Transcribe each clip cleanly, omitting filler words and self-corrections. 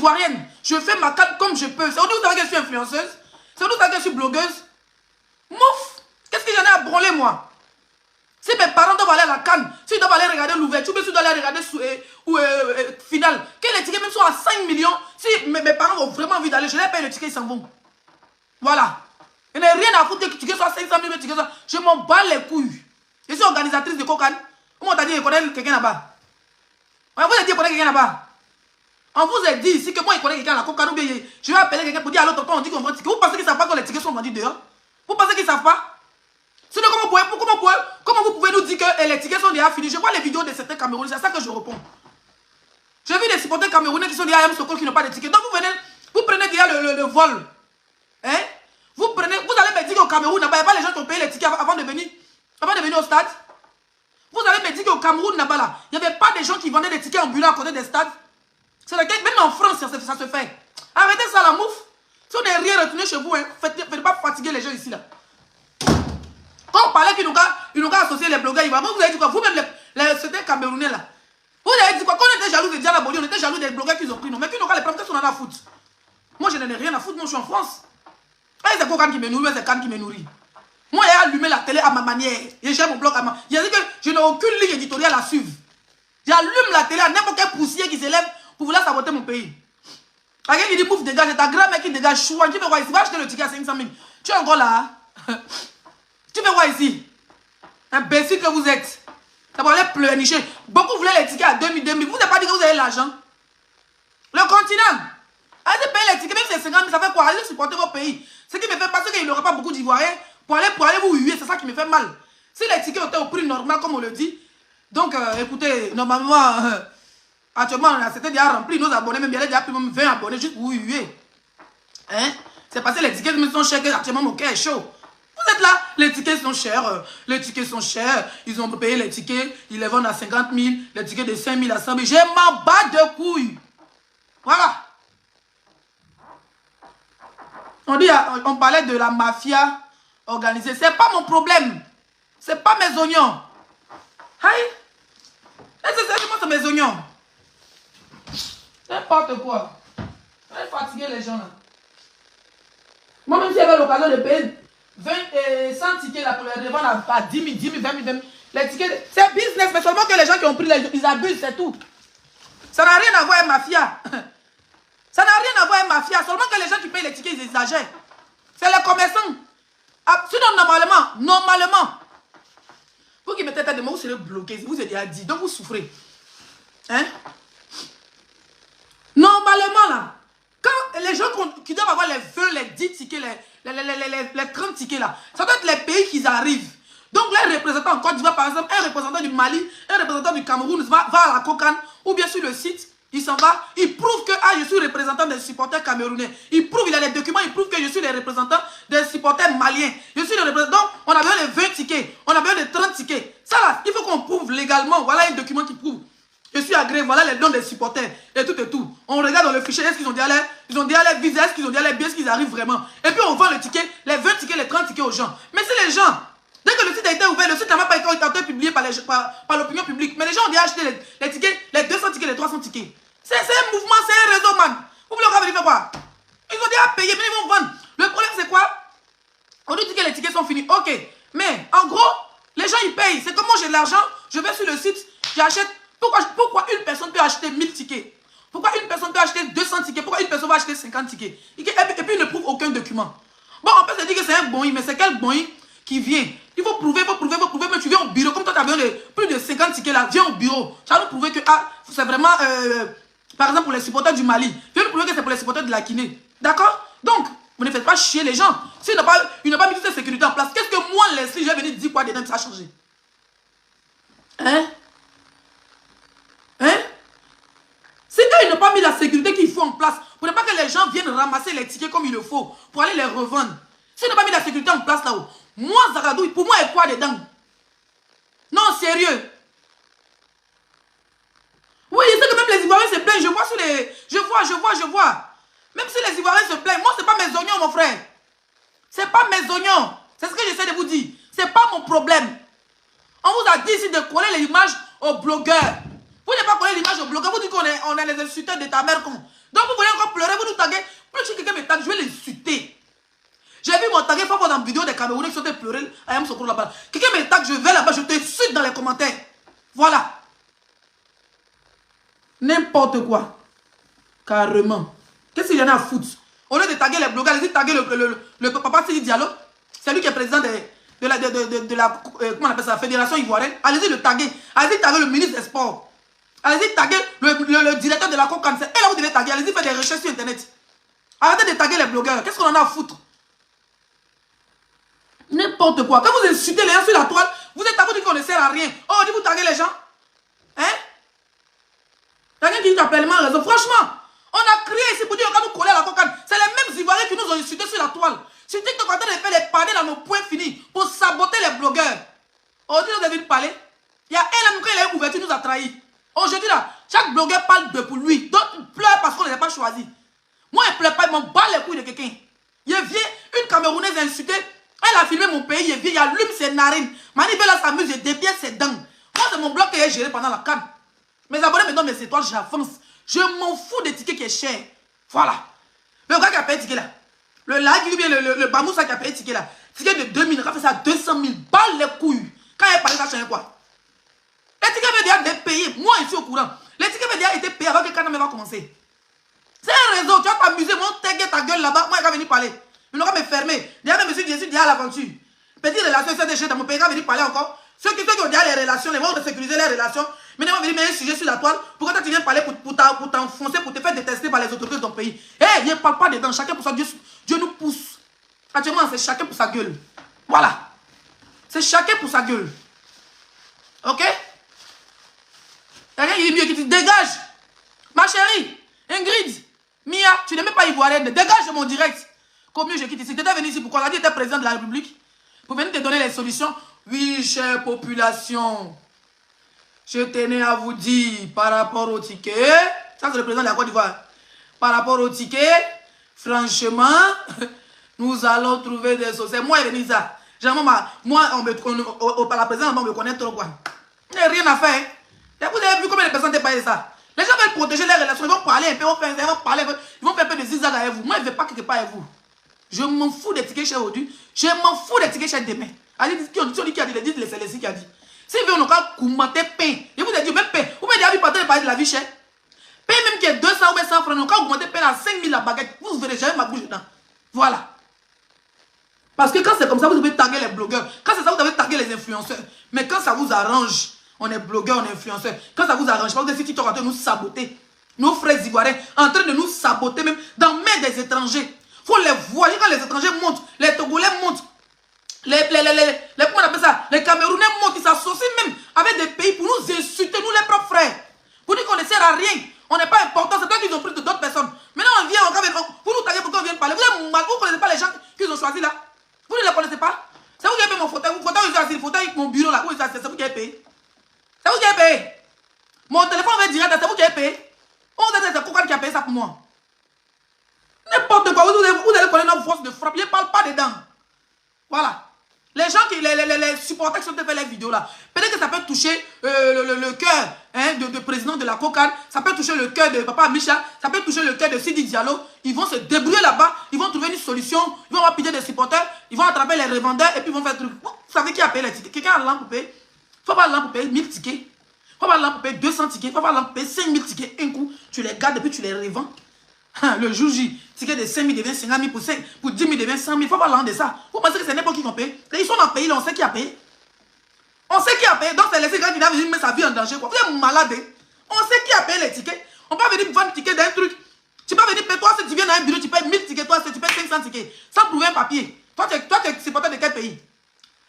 ivoirienne. Je fais ma carte comme je peux. C'est où vous savez que je suis influenceuse? C'est où vous savez que je suis blogueuse? Mouf! Qu'est-ce que j'en ai à branler, moi? Si mes parents doivent aller à la Cannes, s'ils doivent aller regarder l'ouverture, s'ils doivent aller regarder finale, que les tickets même sont à 5 millions, si mes parents ont vraiment envie d'aller, je les paye le ticket, ils s'en vont. Voilà. Je n'ai rien à foutre que le ticket soit 500 000, le ticket soit... Je m'en bats les couilles. Je suis organisatrice de Kokan. Comment on t'a dit, il connaît quelqu'un là-bas? On vous a dit, il connaît quelqu'un là-bas. On vous a dit ici que moi, il connaît quelqu'un à la Kokan, ou bien je vais appeler quelqu'un pour dire à l'autre tonton, on dit qu'on vend le ticket. Vous pensez qu'ils ne savent pas que les tickets sont vendus dehors? Vous pensez qu'ils ne savent pas? Sinon, comment vous pouvez nous dire que les tickets sont déjà finis? Je vois les vidéos de certains Camerounais, c'est à ça que je réponds. J'ai vu des supporters camerounais qui sont déjà à M. Sokol qui n'ont pas de tickets. Donc vous prenez déjà le vol. Hein? Vous allez me dire qu'au Cameroun, il n'y a pas les gens qui ont payé les tickets avant de venir au stade. Vous allez me dire qu'au Cameroun, il n'y avait pas des gens qui vendaient des tickets ambulants à côté des stades. C'est lequel, même en France, ça se fait. Arrêtez ça, la mouffe. Si on n'est rien retenu chez vous, hein, faites pas fatiguer les gens ici, là. Quand on parlait qu'ils nous ont associé les blogueurs, vous avez dit quoi? Vous-même, c'était Camerounais là. Vous avez dit quoi? Quand on était jaloux de Diana Boli, on était jaloux des blogueurs qu'ils ont pris. Non, mais qu'ils n'ont pas les prendre, qu'est-ce qu'on en a à foutre? Moi, je n'en ai rien à foutre, moi, je suis en France. C'est Kokan qui me nourrit, c'est Kan qui me nourrit. Moi, j'ai allumé la télé à ma manière. Et j'ai mon blog à ma... Il a dit que je n'ai aucune ligne éditoriale à suivre. J'allume la télé à n'importe quel poussier qui s'élève pour vouloir saboter mon pays. Quelqu'un qui dit, pouf, dégage, c'est ta grand-mère qui dégage, chouan, qui fait quoi ici? Va acheter le ticket à 500 000. Tu es encore là, hein? Tu fais quoi ici? Imbécile que vous êtes. Ça va aller pleurnicher. Beaucoup voulaient les tickets à 2000, 2000. Vous n'avez pas dit que vous avez l'argent. Le continent. Allez payer les tickets, même si c'est 50 000, ça fait quoi? Allez supporter vos pays. Ce qui me fait passer qu'il n'y aura pas beaucoup d'Ivoiriens pour aller vous huer. C'est ça qui me fait mal. Si les tickets étaient au prix normal, comme on le dit. Donc, écoutez, normalement, actuellement, c'était déjà rempli. Nos abonnés, même il y a déjà plus de 20 abonnés juste pour vous huer. Hein? C'est parce que les tickets me sont chers actuellement mon cœur est chaud. Vous êtes là, les tickets sont chers, ils ont payé les tickets, ils les vendent à 50 000, les tickets de 5 000 à 100 000, je m'en bats de couilles. Voilà. On parlait de la mafia organisée, c'est pas mon problème, c'est pas mes oignons. Aïe, c'est mes oignons. N'importe quoi. Je vais fatiguer les gens là. Moi même si j'avais l'occasion de payer 100 tickets là pour les revendre à 10 000, 20 000, les tickets, c'est business, mais seulement que les gens qui ont pris, ils abusent, c'est tout. Ça n'a rien à voir avec mafia. Ça n'a rien à voir avec mafia, seulement que les gens qui payent les tickets, ils exagèrent. C'est les commerçants. Sinon, normalement, vous qui mettez tête de moi, vous serez bloqué, vous êtes déjà dit, donc vous souffrez. Hein? Normalement, là, quand les gens qui doivent avoir les 20, les 10 tickets, les 30 tickets là, ça doit être les pays qui arrivent. Donc les représentants en Côte d'Ivoire, par exemple, un représentant du Mali, un représentant du Cameroun va à la Kokan, ou bien sur le site, il s'en va, il prouve que je suis représentant des supporters camerounais. Il prouve, il a les documents, il prouve que je suis le représentant des supporters maliens. Je suis le représentant, donc on a besoin de 20 tickets, on a besoin de 30 tickets. Ça là, il faut qu'on prouve légalement, voilà un document qui prouve. Je suis agréé, voilà les noms des supporters et tout et tout. On regarde dans le fichier, est-ce qu'ils ont déjà les visas, est-ce qu'ils ont déjà les billets, est-ce qu'ils arrivent vraiment. Et puis on vend le ticket, les 20 tickets, les 30 tickets aux gens. Mais si les gens, dès que le site a été ouvert, le site n'a pas été publié par l'opinion publique, mais les gens ont déjà acheté les tickets, les 200 tickets, les 300 tickets. C'est un mouvement, c'est un réseau, man. Vous voulez encore venir faire quoi? Ils ont déjà payé, mais ils vont vendre. Le problème c'est quoi? On nous dit que les tickets sont finis, ok. Mais en gros, les gens ils payent. C'est comme moi j'ai de l'argent, je vais sur le site, j'achète. Pourquoi une personne peut acheter 1000 tickets? Pourquoi une personne peut acheter 200 tickets? Pourquoi une personne va acheter 50 tickets? Et puis il ne prouve aucun document. Bon, on peut se dire que c'est un bon, mais c'est quel bon qui vient? Il faut prouver, mais tu viens au bureau. Comme toi, tu as besoin de plus de 50 tickets là, viens au bureau. Tu vas nous prouver que c'est vraiment, par exemple, pour les supporters du Mali. Viens nous prouver que c'est pour les supporters de la Guinée. D'accord? Donc, vous ne faites pas chier les gens. S'il n'a pas mis toute cette sécurité en place, qu'est-ce que moi, Leslie, je vais venir dire quoi dedans que ça a changé? Hein? Hein? Si eux, ils n'ont pas mis la sécurité qu'il faut en place, pour ne pas que les gens viennent ramasser les tickets comme il le faut, pour aller les revendre. S'ils n'ont pas mis la sécurité en place là-haut, moi, Zaradou, pour moi, il y a quoi dedans? Non, sérieux. Oui, je sais que même les Ivoiriens se plaignent, je vois sur les... Je vois. Même si les Ivoiriens se plaignent, moi, c'est pas mes oignons, mon frère. C'est pas mes oignons. C'est ce que j'essaie de vous dire. C'est pas mon problème. On vous a dit ici de coller l'image aux blogueurs. Vous n'avez pas collé l'image aux blogueurs. Vous dites qu'on est les insulteurs de ta mère con. Donc vous voulez tagué, il faut voir dans la vidéo des Camerounais qui sont pleurer à Yam Sokoro là-bas. Quelqu'un me tague, je vais là-bas, je te suite dans les commentaires. Voilà. N'importe quoi. Carrément. Qu'est-ce qu'il y en a à foutre? Au lieu de taguer les blogueurs, allez-y taguer le papa Sidi Diallo. C'est lui qui est président de la comment on appelle ça, Fédération Ivoirienne. Allez-y le taguer. Allez-y taguer le ministre des Sports. Allez-y taguer le directeur de la COCAN. Et là, vous devez taguer. Allez-y faire des recherches sur Internet. Arrêtez de taguer les blogueurs. Qu'est-ce qu'on en a à foutre? N'importe quoi. Quand vous insultez les gens sur la toile, vous êtes à vous dire qu'on ne sert à rien. Oh, on dit vous taguez les gens. Hein? Quelqu'un qui dit appellement raison. Franchement, on a crié ici pour dire qu'on va nous coller à la COCAN. C'est les mêmes Ivoiriens qui nous ont insultés sur la toile. Sur TikTok, on est en train de faire les parler dans nos points finis pour saboter les blogueurs. Aujourd'hui, nous avons parlé. Il y a un homme qui a ouvert, nous a trahis. Aujourd'hui, là, chaque blogueur parle de pour lui. D'autres pleurent parce qu'on ne les a pas choisis. Moi, je ne pleure pas, je m'en bats les couilles de quelqu'un. Il vient, une Camerounaise insultée. Elle a filmé mon pays, il vient, il allume ses narines. Manibela s'amuse, il dépièce ses dents. Moi, c'est mon blog que j'ai géré pendant la canne. Mes abonnés me donnent mes étoiles, j'avance. Je m'en fous des tickets qui est cher. Voilà. Le gars qui a payé ticket là. Le lag, le Bamoussa qui a payé ticket là. Ticket de 2000, il a fait ça à 200 000 balles les couilles. Quand il a parlé, ça change quoi? Les tickets avaient déjà été payés. Moi, je suis au courant. Les tickets avaient déjà été payés avant que le canal va commencer. C'est un réseau. Tu vas t'amuser. Moi, t'inquiète ta gueule là-bas. Moi, il va venir parler. Il n'aura pas me fermer. Déjà, monsieur, je suis déjà à l'aventure. Petite relation, c'est des choses dans mon pays. Il va venir parler encore. Ceux qui ont déjà les relations, les vont sécuriser les relations. Maintenant, ils vont venir mettre un sujet sur la toile. Pourquoi tu viens parler pour t'enfoncer, pour te faire détester par les autorités de ton pays? Eh, ne parle pas dedans. Chacun pour ça. Dieu nous pousse. Actuellement, c'est chacun pour sa gueule. Voilà. C'est chacun pour sa gueule. Ok? Quelqu'un qui dit mieux, qui dit dégage. Ma chérie, Ingrid, Mia, tu n'es même pas ivoirienne. Dégage de mon direct. Combien je quitte ici? Tu étais venu ici pourquoi? On a dit que tu étais président de la République. Pour venir te donner les solutions. Oui, chère population. Je tenais à vous dire par rapport au ticket. Ça, c'est le président de la Côte d'Ivoire. Par rapport au ticket, franchement, nous allons trouver des solutions. Moi, il est venu ça. Généralement, moi, par la présidence, on me connaît trop quoi. Il n'y a rien à faire. Vous avez vu combien de personnes ont payé ça? Les gens veulent protéger les relations. Ils vont parler un peu, ils vont faire un peu de zigzag avec vous. Moi, je ne vais pas quelque part avec vous. Je m'en fous des tickets chers aujourd'hui. Je m'en fous des tickets chers demain. Allez, qui a dit, c'est les qui a dit. Si vous voulez, on a commenté pain. Je vous ai dit, même pain. Vous m'avez dit, parler de la vie chère. Pain même qui est 200 ou 100 francs. On a augmenté pain à 5 000 la baguette. Vous verrez jamais ma bouche dedans. Voilà. Parce que quand c'est comme ça, vous devez taguer les blogueurs. Quand c'est ça, vous devez taguer les influenceurs. Mais quand ça vous arrange, on est blogueur, on est influenceur. Quand ça vous arrange, pas vous êtes TikTok en train de nous saboter. Nos frères ivoiriens en train de nous saboter même dans main des étrangers. Il faut les voir. Quand les étrangers montent, les Togolais montent, comment on appelle ça? Les Camerounais montent, ils s'associent même avec des pays pour nous insulter, nous les propres frères. Pour dire qu'on ne sert à rien. On n'est pas important, c'est toi qu'ils ont pris de d'autres personnes. Maintenant on vient, pour nous taguer, pourquoi on vient parler? Vous ne connaissez pas les gens qu'ils ont choisis là? Vous ne les connaissez pas? C'est vous qui avez payé mon fauteuil. Mon fauteuil, le fauteuil avec mon bureau là. C'est vous qui avez payé. C'est vous qui avez payé. Mon téléphone va direct, c'est vous qui avez payé. On vous a dit c'est Cocan qui a payé ça pour moi. N'importe quoi, vous allez connaître notre force de frappe, je ne parle pas dedans. Voilà. Les gens qui, les supporters qui sont fait les vidéos là, peut-être que ça peut toucher le cœur hein, de président de la COCAN, ça peut toucher le cœur de Papa Micha, ça peut toucher le cœur de Sidi Diallo. Ils vont se débrouiller là-bas, ils vont trouver une solution, ils vont avoir pitié des supporters, ils vont attraper les revendeurs et puis ils vont faire truc. Vous savez qui a payé les tickets? Quelqu'un a l'argent pour payer? Il faut pas l'argent pour payer 1000 tickets. Il faut pas l'argent pour payer 200 tickets. Il faut pas l'argent pour payer 5000 tickets. Un coup, tu les gardes et puis tu les revends. Le jour J, ticket de 5 000 devient 50 000, pour 10 000 devient 100 000. Il ne faut pas l'argent de ça. Vous pensez que c'est n'importe qui qui ont payé? Ils sont dans le pays, là, on sait qui a payé. On sait qui a payé. Donc c'est laissé quand il a venir mettre sa vie en danger. Quoi. Vous êtes malade. On sait qui a payé les tickets. On peut venir vendre ticket d'un truc. Tu peux venir payer, toi, si tu viens dans un bureau, tu payes 1000 tickets, toi, si tu payes 500 tickets, sans prouver un papier. Toi, tu es supporter de quel pays?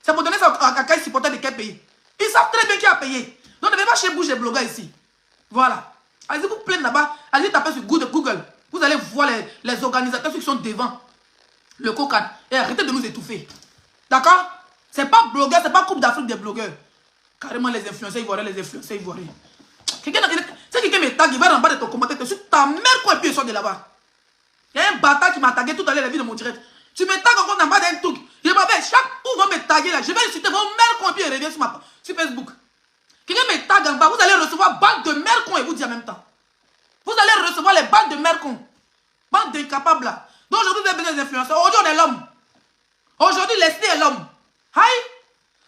C'est pour donner ça à quel supporter de quel pays? Ils savent très bien qui a payé. Donc ne venez pas chez Bouche des blogueurs ici. Voilà. Allez-y vous plaindre là-bas. Allez-y taper sur Google. Vous allez voir les organisateurs ceux qui sont devant le COCAN. Et arrêtez de nous étouffer. D'accord? C'est pas blogueur, c'est pas Coupe d'Afrique des blogueurs. Carrément les influenceurs ivoiriens, les influenceurs ivoiriens. Si quelqu'un me tague, il va rembarrer ton commentaire dessus. Ta mère quoi et puis il sort de là-bas. Il y a un bâtard qui m'a tagué tout à l'heure la vie de mon direct. Tu me tagues encore dans bas d'un truc. Je m'appelle chaque où va me taguer là. Je vais insulter vos mères quoi et puis il revient sur Facebook. Quelqu'un me tague en bas, vous allez recevoir balle de mère con et vous dire en même temps. Vous allez recevoir les balles de mère con. Bande d'incapables là. Donc aujourd'hui vous avez besoin des influenceurs. Aujourd'hui on est l'homme. Aujourd'hui, Leslie est l'homme. Aïe!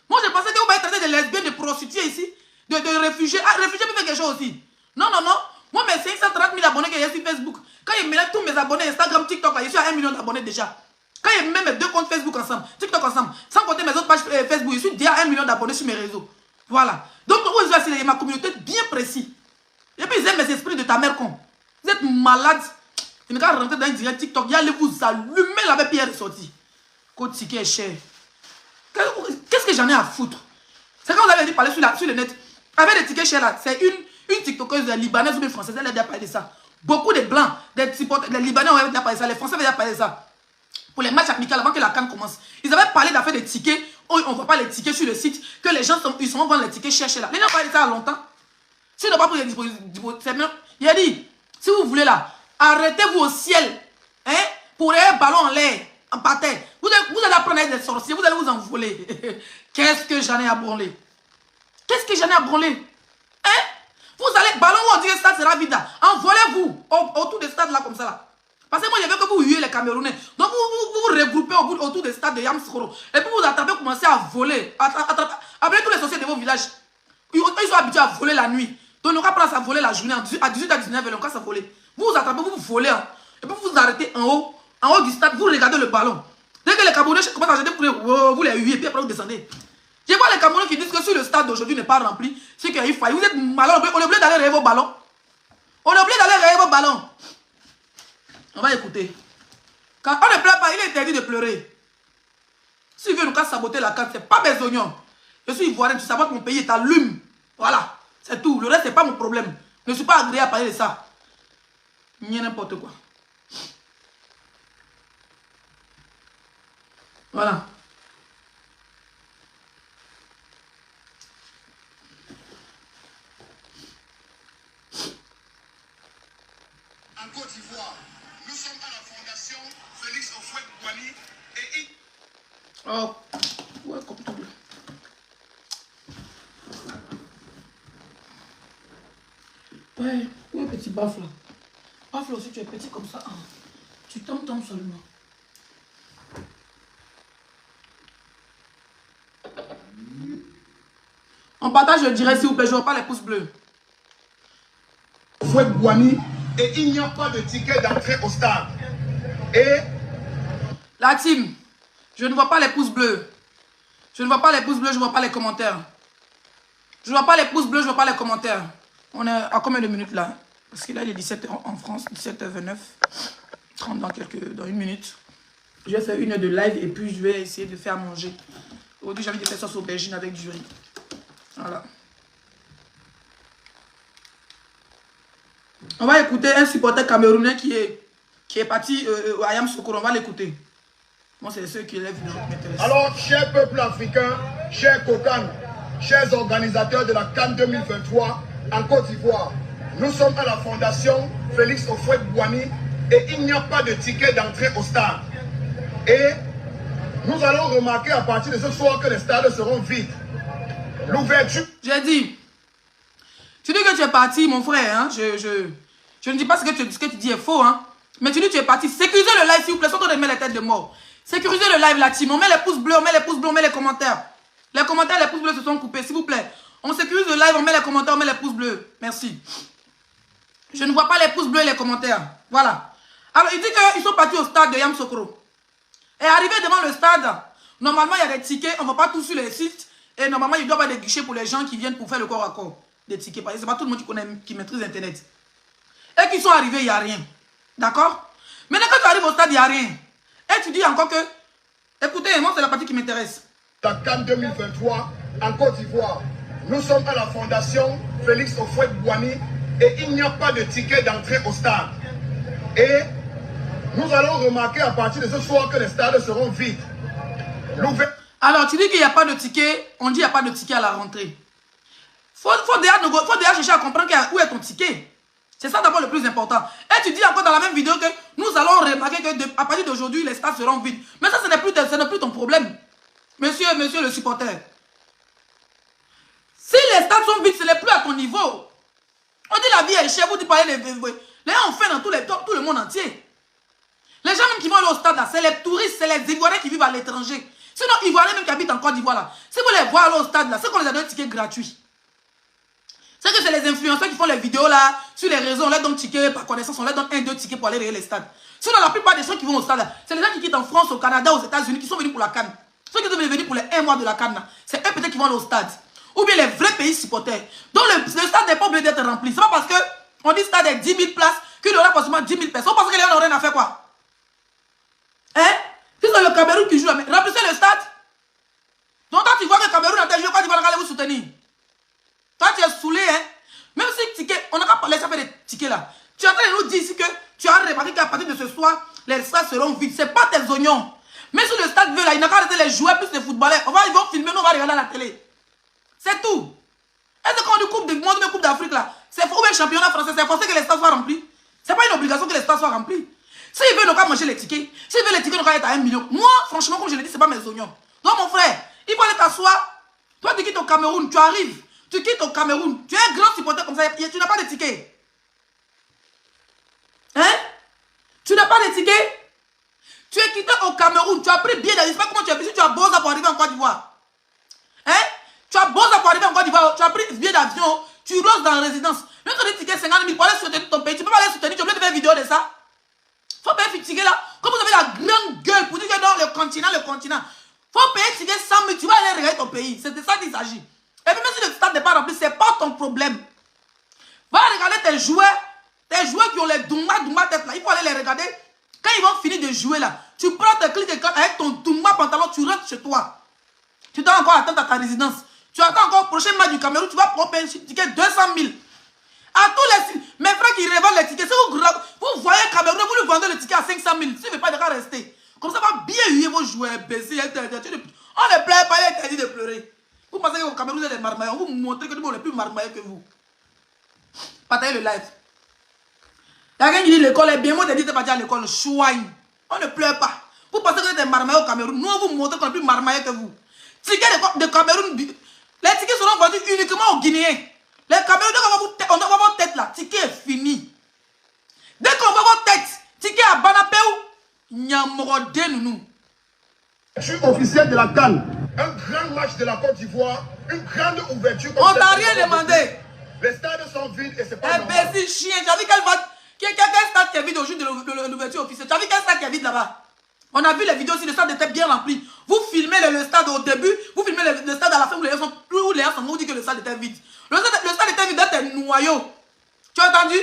Moi, je pensais que vous m'avez traité de lesbiennes, de prostituées ici, de réfugiés. Ah, réfugiés peuvent faire quelque chose aussi. Non, non, non. Moi, mes 530 000 abonnés que j'ai sur Facebook, quand ils mélange tous mes abonnés Instagram, TikTok, là, je suis à 1 million d'abonnés déjà. Quand ils mettent mes 2 comptes Facebook ensemble, TikTok ensemble, sans compter mes autres pages Facebook, je suis déjà à 1 million d'abonnés sur mes réseaux. Voilà. Donc, vous êtes ma communauté bien précis. Et puis, ils aiment mes esprits de ta mère con. Vous êtes malade. Vous ne pouvez pas rentrer dans un direct TikTok. Allez vous allumer là avec Pierre sorti. Côte ticket est cher. Qu'est-ce que j'en ai à foutre? C'est quand vous avez dit parler sur le net. Avec des tickets chers là, c'est une TikTokeuse libanaise ou une française, elle a déjà parlé de ça. Beaucoup de blancs, des Libanais ont déjà parlé de ça, les Français ont déjà parlé de ça. Pour les matchs amicaux avant que la CAN commence. Ils avaient parlé d'affaires des tickets. On ne voit pas les tickets sur le site. Que les gens ils sont vendre les tickets chercher là. Les gens ont parlé de ça longtemps. S'ils n'ont pas pris les dispositions, il a dit, si vous voulez là, arrêtez-vous au ciel. Hein, pour un ballon en l'air, en patin. Vous allez apprendre à être des sorciers, vous allez vous envoler. Qu'est-ce que j'en ai à branler? Qu'est-ce que j'en ai à branler? Hein? Vous allez, ballon où on dit que le stade sera vide là. Envolez-vous autour des stades là comme ça là. Parce que moi, je veux que vous huiez les Camerounais. Donc, vous regroupez autour des stades de Yamoussoukro. Et puis, vous attrapez, commencez à voler. Appelez tous les sorciers de vos villages. Ils sont habitués à voler la nuit. Donc, on va prendre à voler la journée. À 18 à 19, on va voler. Vous vous attrapez, vous volez. Hein. Et puis, vous vous arrêtez en haut du stade. Vous regardez le ballon. Dès que les Camerounais commencent à jeter, vous les huez. Et puis, après, vous descendez. Je vois les Camerounais qui disent que si le stade d'aujourd'hui n'est pas rempli, c'est qu'il faille. Vous êtes malade. On est obligé d'aller réveiller vos ballons. On est obligé d'aller réveiller vos ballons. On va écouter. Quand on ne pleure pas, il est interdit de pleurer. Si tu veux nous saboter la carte, c'est pas mes oignons. Je suis ivoirien, tu sabotes mon pays et t'allumes. Voilà, c'est tout. Le reste, c'est pas mon problème. Je ne suis pas agréé à parler de ça. Il n'y a n'importe quoi. Voilà. En Côte d'Ivoire, nous sommes à la fondation Félix Houphouët-Boigny et... Oh, ouais, comme tout. Ouais, petit baffe là. Baffe là aussi, tu es petit comme ça. Tu tombes seulement. On partage, je dirais, s'il vous plaît, je ne vois pas les pouces bleus. Houphouët-Boigny et il n'y a pas de ticket d'entrée au stade. Et... La team, je ne vois pas les pouces bleus. Je ne vois pas les pouces bleus, je ne vois pas les commentaires. Je ne vois pas les pouces bleus, je ne vois pas les commentaires. On est à combien de minutes là? Parce que là, il est 17h en France, 17h29. 30 dans une minute. Je vais faire 1 heure de live et puis je vais essayer de faire manger. Aujourd'hui, j'ai envie de faire sauce aubergine avec du riz. Voilà. On va écouter un supporter camerounais qui est parti à Yamoussoukro. On va l'écouter. Moi, c'est ceux qui lèvent qui m'intéressent. Alors, chers peuples africains, chers Kokan, chers organisateurs de la CAN 2023 en Côte d'Ivoire, nous sommes à la fondation Félix Houphouët-Boigny et il n'y a pas de ticket d'entrée au stade. Et nous allons remarquer à partir de ce soir que les stades seront vides. L'ouverture... J'ai dit, tu dis que tu es parti, mon frère. Hein? Je ne dis pas ce que tu dis est faux. Hein? Mais tu dis que tu es parti. Sécurisez le live, s'il vous plaît, sans qu'on met les têtes de mort. Sécurisez le live, la team. On met les pouces bleus, on met les pouces bleus, on met les commentaires. Les commentaires, les pouces bleus se sont coupés, s'il vous plaît. On sécurise le live, on met les commentaires, on met les pouces bleus. Merci. Je ne vois pas les pouces bleus et les commentaires. Voilà. Alors, il dit qu'ils sont partis au stade de Yamoussoukro. Et arrivé devant le stade, normalement, il y a des tickets. On ne voit pas tout sur les sites. Et normalement, il doit y avoir des guichets pour les gens qui viennent pour faire le corps à corps. Des tickets. Parce que ce n'est pas tout le monde qui maîtrise Internet. Et qui sont arrivés, il n'y a rien. D'accord? Maintenant, quand tu arrives au stade, il n'y a rien. Et tu dis encore que, écoutez, moi, c'est la partie qui m'intéresse. La CAN 2023 en Côte d'Ivoire. Nous sommes à la fondation Félix Houphouët-Boigny et il n'y a pas de ticket d'entrée au stade. Et nous allons remarquer à partir de ce soir que les stades seront vides. Alors, tu dis qu'il n'y a pas de ticket, on dit qu'il n'y a pas de ticket à la rentrée. Faut déjà chercher à comprendre où est ton ticket. C'est ça d'abord le plus important. Et tu dis encore dans la même vidéo que nous allons remarquer qu'à partir d'aujourd'hui, les stades seront vides. Mais ça, ce n'est plus ton problème. Monsieur le supporter. Si les stades sont vides, ce n'est plus à ton niveau. On dit la vie est chère, vous dites parler les gens ont fait dans tout le monde entier. Les gens même qui vont aller au stade, c'est les touristes, c'est les Ivoiriens qui vivent à l'étranger. Sinon, Ivoiriens même qui habitent en Côte d'Ivoire, là, si vous les voyez aller au stade, là, c'est qu'on les a donné un ticket gratuit. C'est que c'est les influenceurs qui font les vidéos, là, sur les réseaux, on leur donne ticket par connaissance, on leur donne 1-2 tickets pour aller regarder les stades. Sinon, la plupart des gens qui vont au stade, là, c'est les gens qui quittent en France, au Canada, aux États-Unis, qui sont venus pour la CAN. Ceux qui sont venus pour les 1 mois de la CAN, c'est eux peut-être qui vont aller au stade. Ou bien les vrais pays supporters. Donc, le stade n'est pas obligé d'être rempli. C'est pas parce qu'on dit stade est 10 000 places qu'il y aura forcément 10 000 personnes. Parce que les gens n'ont rien à faire, quoi. Hein? Si c'est le Cameroun qui joue, remplissez le stade. Donc, quand tu vois que le Cameroun a joué, quand tu vas aller vous soutenir. Toi, tu es saoulé, hein? Même si ticket, on n'a pas laissé faire des tickets là. Tu es en train de nous dire ici que tu as remarqué qu'à partir de ce soir, les stades seront vides. Ce n'est pas tes oignons. Mais si le stade veut là, il n'a qu'à arrêter les joueurs plus les footballeurs. Ils vont filmer, nous on va regarder à la télé. C'est tout. Est-ce qu'on dit Coupe du Monde, mais Coupe d'Afrique là, c'est ou bien championnat français, c'est forcé que les stades soient remplis. C'est pas une obligation que les stades soient remplis. S'ils veulent, ils n'ont qu'à manger les tickets. S'ils veulent les tickets, ils n'ont qu'à être à 1 million. Moi, franchement, comme je l'ai dit, ce n'est pas mes oignons. Donc mon frère, il faut aller t'asseoir. Toi, tu quittes au Cameroun, tu arrives. Tu quittes au Cameroun, tu es un grand supporter comme ça, tu n'as pas de ticket. Hein? Tu n'as pas de ticket? Tu es quitté au Cameroun, tu as pris billet d'avion, je ne sais pas comment tu as fait, si tu as beau ça pour arriver en Côte d'Ivoire. Hein? Tu as beau ça pour arriver en Côte d'Ivoire, tu as pris billet d'avion, tu roses dans la résidence. Même si tu as des tickets 50 000 pour aller soutenir ton pays, tu ne peux pas aller soutenir, tu es obligé de faire une vidéo de ça. Il faut payer un ticket là, comme vous avez la grande gueule pour dire que dans le continent, il faut payer un ticket 100 000, tu vas aller regarder ton pays, c'est de ça qu'il s'agit. Et puis même si le stade n'est pas rempli, ce n'est pas ton problème. Va regarder tes joueurs qui ont les Doumba tête là. Il faut aller les regarder. Quand ils vont finir de jouer là, tu prends tes clics avec ton Doumba pantalon, tu rentres chez toi. Tu dois encore attendre à ta résidence. Tu attends encore le prochain match du Cameroun, tu vas prendre un ticket 200 000. À tous les mes frères qui revendent les tickets, si vous voyez Cameroun, vous lui vendez le ticket à 500 000. S'il ne veut pas, il va rester. Comme ça, va bien huer vos joueurs, baisser. On ne pleure pas, il est interdit de pleurer. Vous pensez qu'au Cameroun, vous êtes des marmaillons. On vous montre que nous, on est plus marmaillons que vous. Partagez le live. Il y a quelqu'un qui dit l'école est bien. Moi, je dis que tu vas dire à l'école, chouaille. On ne pleure pas. Vous pensez que vous êtes des marmaillons au Cameroun. Nous, on vous montre qu'on est plus marmaillons que vous. Tickets de Cameroun, les tickets seront vendus uniquement aux Guinéens. Les Camerounais, on va votre tête là. Ticket est fini. Dès qu'on voit votre tête, ticket à Banapéou, Nyamorode Nounou. Je suis officiel de la CAN. Un grand match de la Côte d'Ivoire, une grande ouverture. On t'a rien demandé. Les stades sont vides et c'est pas normal. Imbécile chien, tu as vu quel stade qui est vide au jour de l'ouverture officielle? Tu as vu quel stade qui est vide là-bas? On a vu les vidéos si le stade était bien rempli. Vous filmez le stade au début, vous filmez le stade à la fin où les gens sont vous dit que le stade était vide. Le stade était vide dans tes noyaux. Tu as entendu?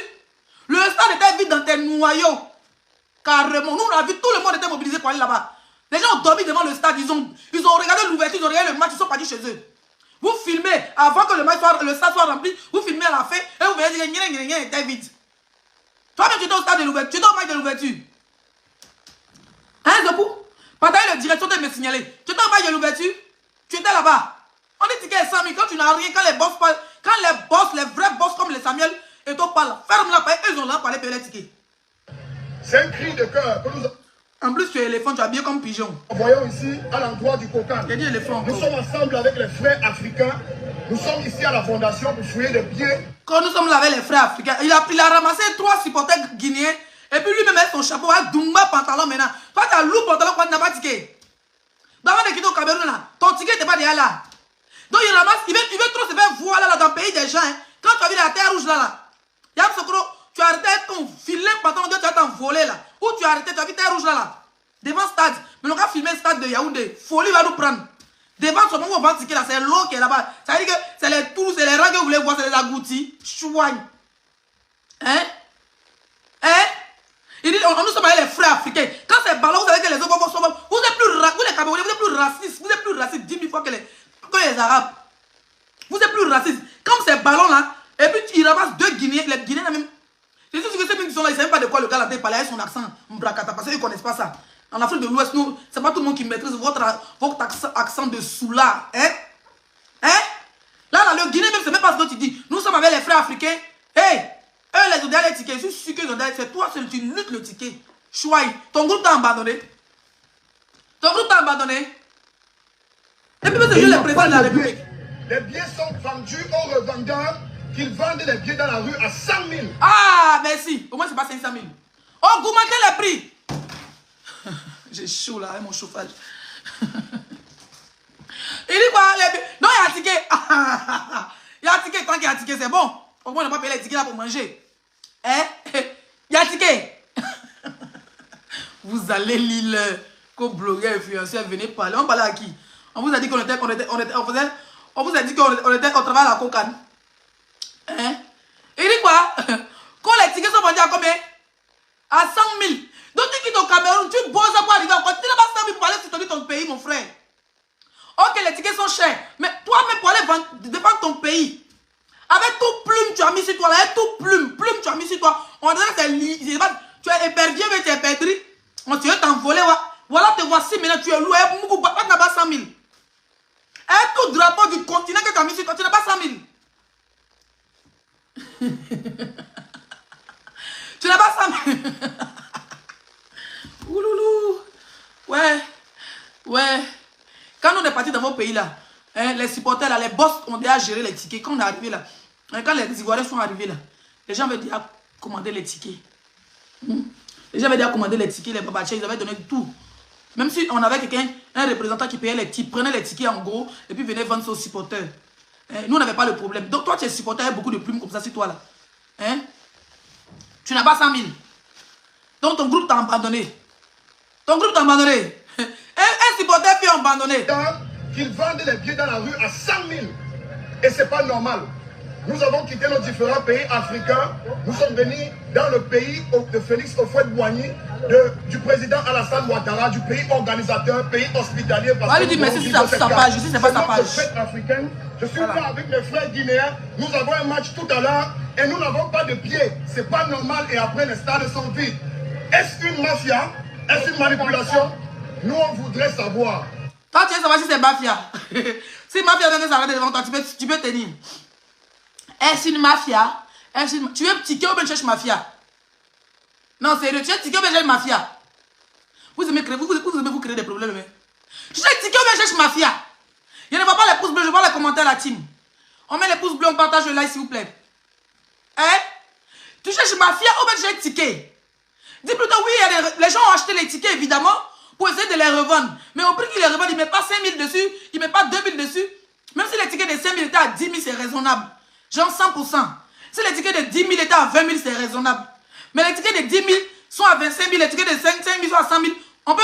Le stade était vide dans tes noyaux. Carrément. Nous on a vu, tout le monde était mobilisé pour aller là-bas. Les gens ont dormi devant le stade, ils ont regardé l'ouverture, ils ont regardé le match, ils sont partis chez eux. Vous filmez avant que le stade soit rempli, vous filmez à la fin et vous voyez que il était vide. Toi-même tu étais au stade de l'ouverture, tu étais au match de l'ouverture. Hein, Zopou? Partagez le direction de me signaler. Tu étais au match de l'ouverture, tu étais là-bas. On dit ticket 100 000, quand tu n'as rien, quand les boss parlent, quand les vrais boss comme les Samuel et toi parlent, ferme la paix, eux ont là pour aller payer les tickets. C'est un cri de cœur que nous En plus, tu es éléphant, tu es habillé comme pigeon. voyons ici à l'endroit du Cocan. J'ai dit éléphant. Nous sommes ensemble avec les frères africains. Nous sommes ici à la fondation pour fouiller des biens. Quand nous sommes là avec les frères africains, il a ramassé 3 supporters guinéens. Et puis lui-même met son chapeau, un Doumba pantalon maintenant. Toi, tu as loup pantalon quand tu n'as pas de ticket. Dans le quitter au Cameroun, là, ton ticket n'était pas déjà là. Donc il ramasse, il veut trop se faire voir là, dans le pays des gens. Hein. Quand tu as vu la terre rouge là, Yam Sokro, tu as arrêté ton filet pantalon, tu as t'envolé là. Ou tu as arrêté, tu as vu terre rouge là. Devant le stade. Mais on a filmé le stade de Yaoundé. Folie va nous prendre. Devant ce moment où on vend ticket là, c'est l'eau qui est là-bas. Ça veut dire que c'est les tours, c'est les rangs que vous voulez voir, c'est les agoutis. Chouagne. Hein? Hein? Il dit, nous sommes avec les frères africains. Quand c'est ballon, vous savez que les autres sont. Vous êtes plus vous les Camerounais, vous êtes plus racistes. Vous êtes plus racistes 10 000 fois que les Arabes. Vous êtes plus racistes. Comme ces ballons là, et puis ils ramassent 2 Guinéens, les Guinéens même. C'est sûr que ces mecs qui sont là, ils ne savent pas de quoi le gars là parle avec son accent Mbrakata, parce qu'ils ne connaissent pas ça. En Afrique de l'Ouest, nous, c'est pas tout le monde qui maîtrise votre accent de Soula. Hein? Hein? Là, le Guinée même, c'est même pas ce que tu dis. Nous sommes avec les frères africains. Hey! Eux, les ont donné les tickets. Je suis sûr qu'ils ont donné. C'est toi seul, tu luttes le ticket. Chouaï, ton groupe t'a abandonné. Ton groupe t'a abandonné. Et puis, c'est juste le président de la République. Les billets sont vendus aux revendeurs qu'ils vendent les billets dans la rue à 100 000. Ah, merci. Au moins, c'est pas 500 000. Augmentez les prix. J'ai chaud là, avec mon chauffage. Il dit quoi? Non, il y a un ticket. Il y a un ticket, tant qu'il y a un ticket, c'est bon. Au moins, on n'a pas payé les tickets là pour manger. Hein? Il y a un ticket. Vous allez lire qu'au blogueur influenceur, venez parler. On parlait à qui? On vous a dit qu'on était, on vous a dit qu'on travaille à la cocaïne. Hein? Il dit quoi? Quand les tickets sont vendus à combien? À 100 000. Donc tu quittes au Cameroun, tu bosses pour arriver encore. Tu n'as pas 100 000 pour aller soutenir ton pays, mon frère. Ok, les tickets sont chers. Mais toi-même, pour aller défendre ton pays, avec tout plume, tu as mis sur toi. Là, avec tout plume, tu as mis sur toi. On dirait que tu es épervier, mais tu es perdri. On te veut t'envoler. Voilà, te voici maintenant, tu es loué. Tu n'as pas 100 000. Avec tout drapeau du continent que tu as mis sur toi, tu n'as pas 100 000. Tu n'as pas 100 000. Ouloulou. Ouais. Quand on est parti dans vos pays là, hein, les supporters là, les boss ont déjà géré les tickets. Quand on est arrivé là, hein, quand les Ivoiriens sont arrivés là, les gens avaient déjà commandé les tickets. Les gens avaient déjà commandé les tickets, les babachés, ils avaient donné tout. Même si on avait quelqu'un, un représentant qui payait les tickets, prenait les tickets en gros et puis venait vendre ça aux supporters. Hein, nous on n'avait pas le problème. Donc toi tu es supporter avec beaucoup de plumes comme ça sur toi là. Hein? Tu n'as pas 100 000. Donc ton groupe t'a abandonné. Un supporter puis abandonné. Qu'ils vendent les billets dans la rue à 100 000. Et c'est pas normal. Nous avons quitté nos différents pays africains. Nous sommes venus dans le pays de Félix Houphouët-Boigny, du président Alassane Ouattara, du pays organisateur, pays hospitalier. On lui dit merci, c'est sa page. Ici, c'est pas sa page. Africaine. Je suis là avec mes frères guinéens. Nous avons un match tout à l'heure et nous n'avons pas de billets. C'est pas normal et après les stades sont vides. Est-ce une mafia? Est-ce une manipulation? Nous, on voudrait savoir. Toi, tu veux savoir si c'est mafia. Si mafia donne s'arrêter devant toi, tu peux tenir. Est-ce une mafia? Tu veux ticket ou bien tu cherches mafia? Non, sérieux, tu veux ticket ou bien tu cherches mafia? Vous aimez vous créer des problèmes. Hein? Tu cherches ticket ou bien tu cherches mafia? Je ne vois pas les pouces bleus, je vois les commentaires la team. On met les pouces bleus, on partage le like s'il vous plaît. Hein? Tu cherches mafia ou bien tu cherches ticket? Dis plutôt oui, les gens ont acheté les tickets évidemment pour essayer de les revendre. Mais au prix qu'ils les revendent, ils ne mettent pas 5 000 dessus, ils ne mettent pas 2 000 dessus. Même si les tickets de 5 000 étaient à 10 000, c'est raisonnable. Genre 100%. Si les tickets de 10 000 étaient à 20 000, c'est raisonnable. Mais les tickets de 10 000 sont à 25 000, les tickets de 5 000 sont à 100 000. On peut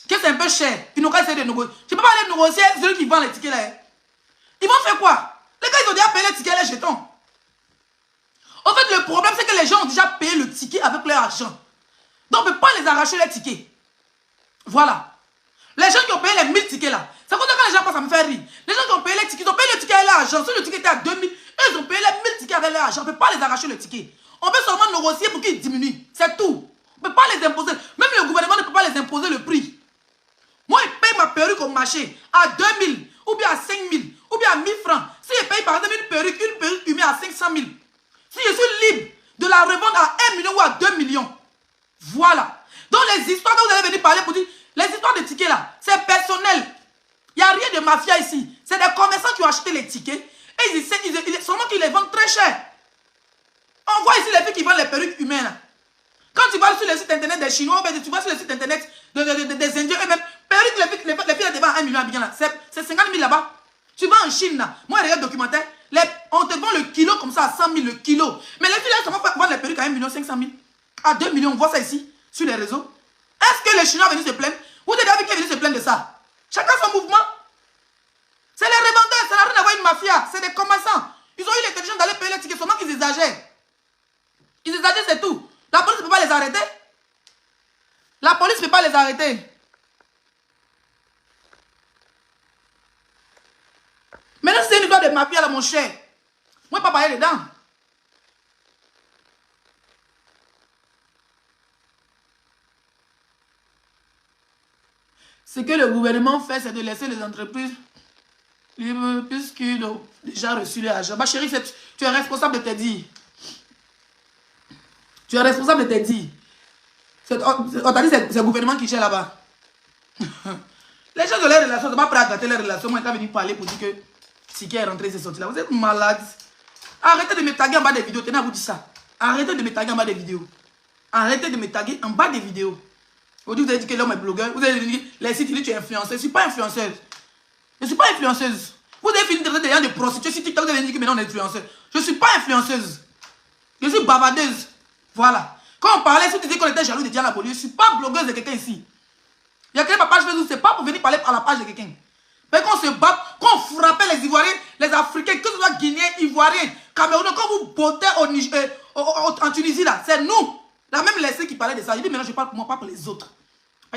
que c'est un peu cher. Ils n'ont qu'à essayer de négocier. Tu ne peux pas aller négocier celui qui vend les tickets là. Ils vont faire quoi? Les gars, ils ont déjà payé les tickets, les jetons. En fait, le problème, c'est que les gens ont déjà payé le ticket avec leur argent. Donc, on ne peut pas les arracher les tickets. Voilà. Les gens qui ont payé les 1000 tickets là, c'est comme ça que les gens passent à me faire rire. Les gens qui ont payé les tickets, ils ont payé le ticket avec leur argent. Si le ticket était à 2000, eux, ils ont payé les 1000 tickets avec leur argent. On ne peut pas les arracher le ticket. On peut seulement négocier pour qu'ils diminuent. C'est tout. On ne peut pas les imposer. Même le gouvernement ne peut pas les imposer le prix. Moi, je paye ma perruque au marché à 2000, ou bien à 5000, ou bien à 1000 francs. Si je paye par exemple une perruque humaine à 500 000, si je suis libre de la revendre à 1 million ou à 2 millions, voilà. Donc les histoires que vous allez venir parler pour dire, les histoires de tickets là, c'est personnel. Il n'y a rien de mafia ici. C'est des commerçants qui ont acheté les tickets et seulement qu'ils les vendent très cher. On voit ici les filles qui vendent les perruques humaines. Là. Quand tu vas sur le site internet des Chinois, tu vas sur le site internet des Indiens eux-mêmes, perruques, les filles là devant 1 million là, c'est 50 000 là-bas. Tu vas en Chine là, moi je regarde le documentaire, on te vend le kilo comme ça à 100 000 le kilo. Mais les filles là, comment vendre les perruques à 1 million 500 000, à 2 millions, on voit ça ici, sur les réseaux. Est-ce que les Chinois viennent se plaindre? Vous avez vu qui est venu se plaindre de ça? Chacun son mouvement. C'est les revendeurs, ça n'a rien à voir avec une mafia, c'est des commerçants. Ils ont eu l'intelligence d'aller payer les tickets, seulement qu'ils exagèrent. Ils exagèrent, c'est tout. La police ne peut pas les arrêter. La police ne peut pas les arrêter. Maintenant, c'est une histoire de mafia là, mon cher. Moi, je ne peux pas parler dedans. Ce que le gouvernement fait, c'est de laisser les entreprises libres puisqu'ils ont déjà reçu l'argent. Ma chérie, tu es responsable de tes dires. Tu es responsable de tes dires. On t'a dit que c'est le gouvernement qui gère là-bas. Les gens de les relations, ils ne sont pas prêts à gâter les relations. Moi, je suis venu parler pour dire que Ticket est rentré, c'est sorti là. Vous êtes malades. Arrêtez de me taguer en bas des vidéos. Tenez à vous dire ça. Arrêtez de me taguer en bas des vidéos. Arrêtez de me taguer en bas des vidéos. Aujourd'hui, vous avez dit que l'homme est blogueur. Vous avez dit que les sites, tu es influenceuse. Je ne suis pas influenceuse. Je ne suis pas influenceuse. Vous avez fini de traiter des gens de prostituées sur TikTok. Vous avez dit que maintenant on est influenceuse. Je ne suis pas influenceuse. Je suis bavardeuse. Voilà. Quand on parlait, si tu dis qu'on était jaloux de Diana Boli, je ne suis pas blogueuse de quelqu'un ici. Il y a quelqu'un ma page Facebook, ce n'est pas pour venir parler à la page de quelqu'un. Mais quand on se bat, quand on frappait les Ivoiriens, les Africains, que ce soit Guinéens, Ivoiriens, Camerounais, quand vous bottez en Tunisie, là, c'est nous. La même laissé qui parlait de ça. Il dit maintenant je parle pour moi, pas pour les autres.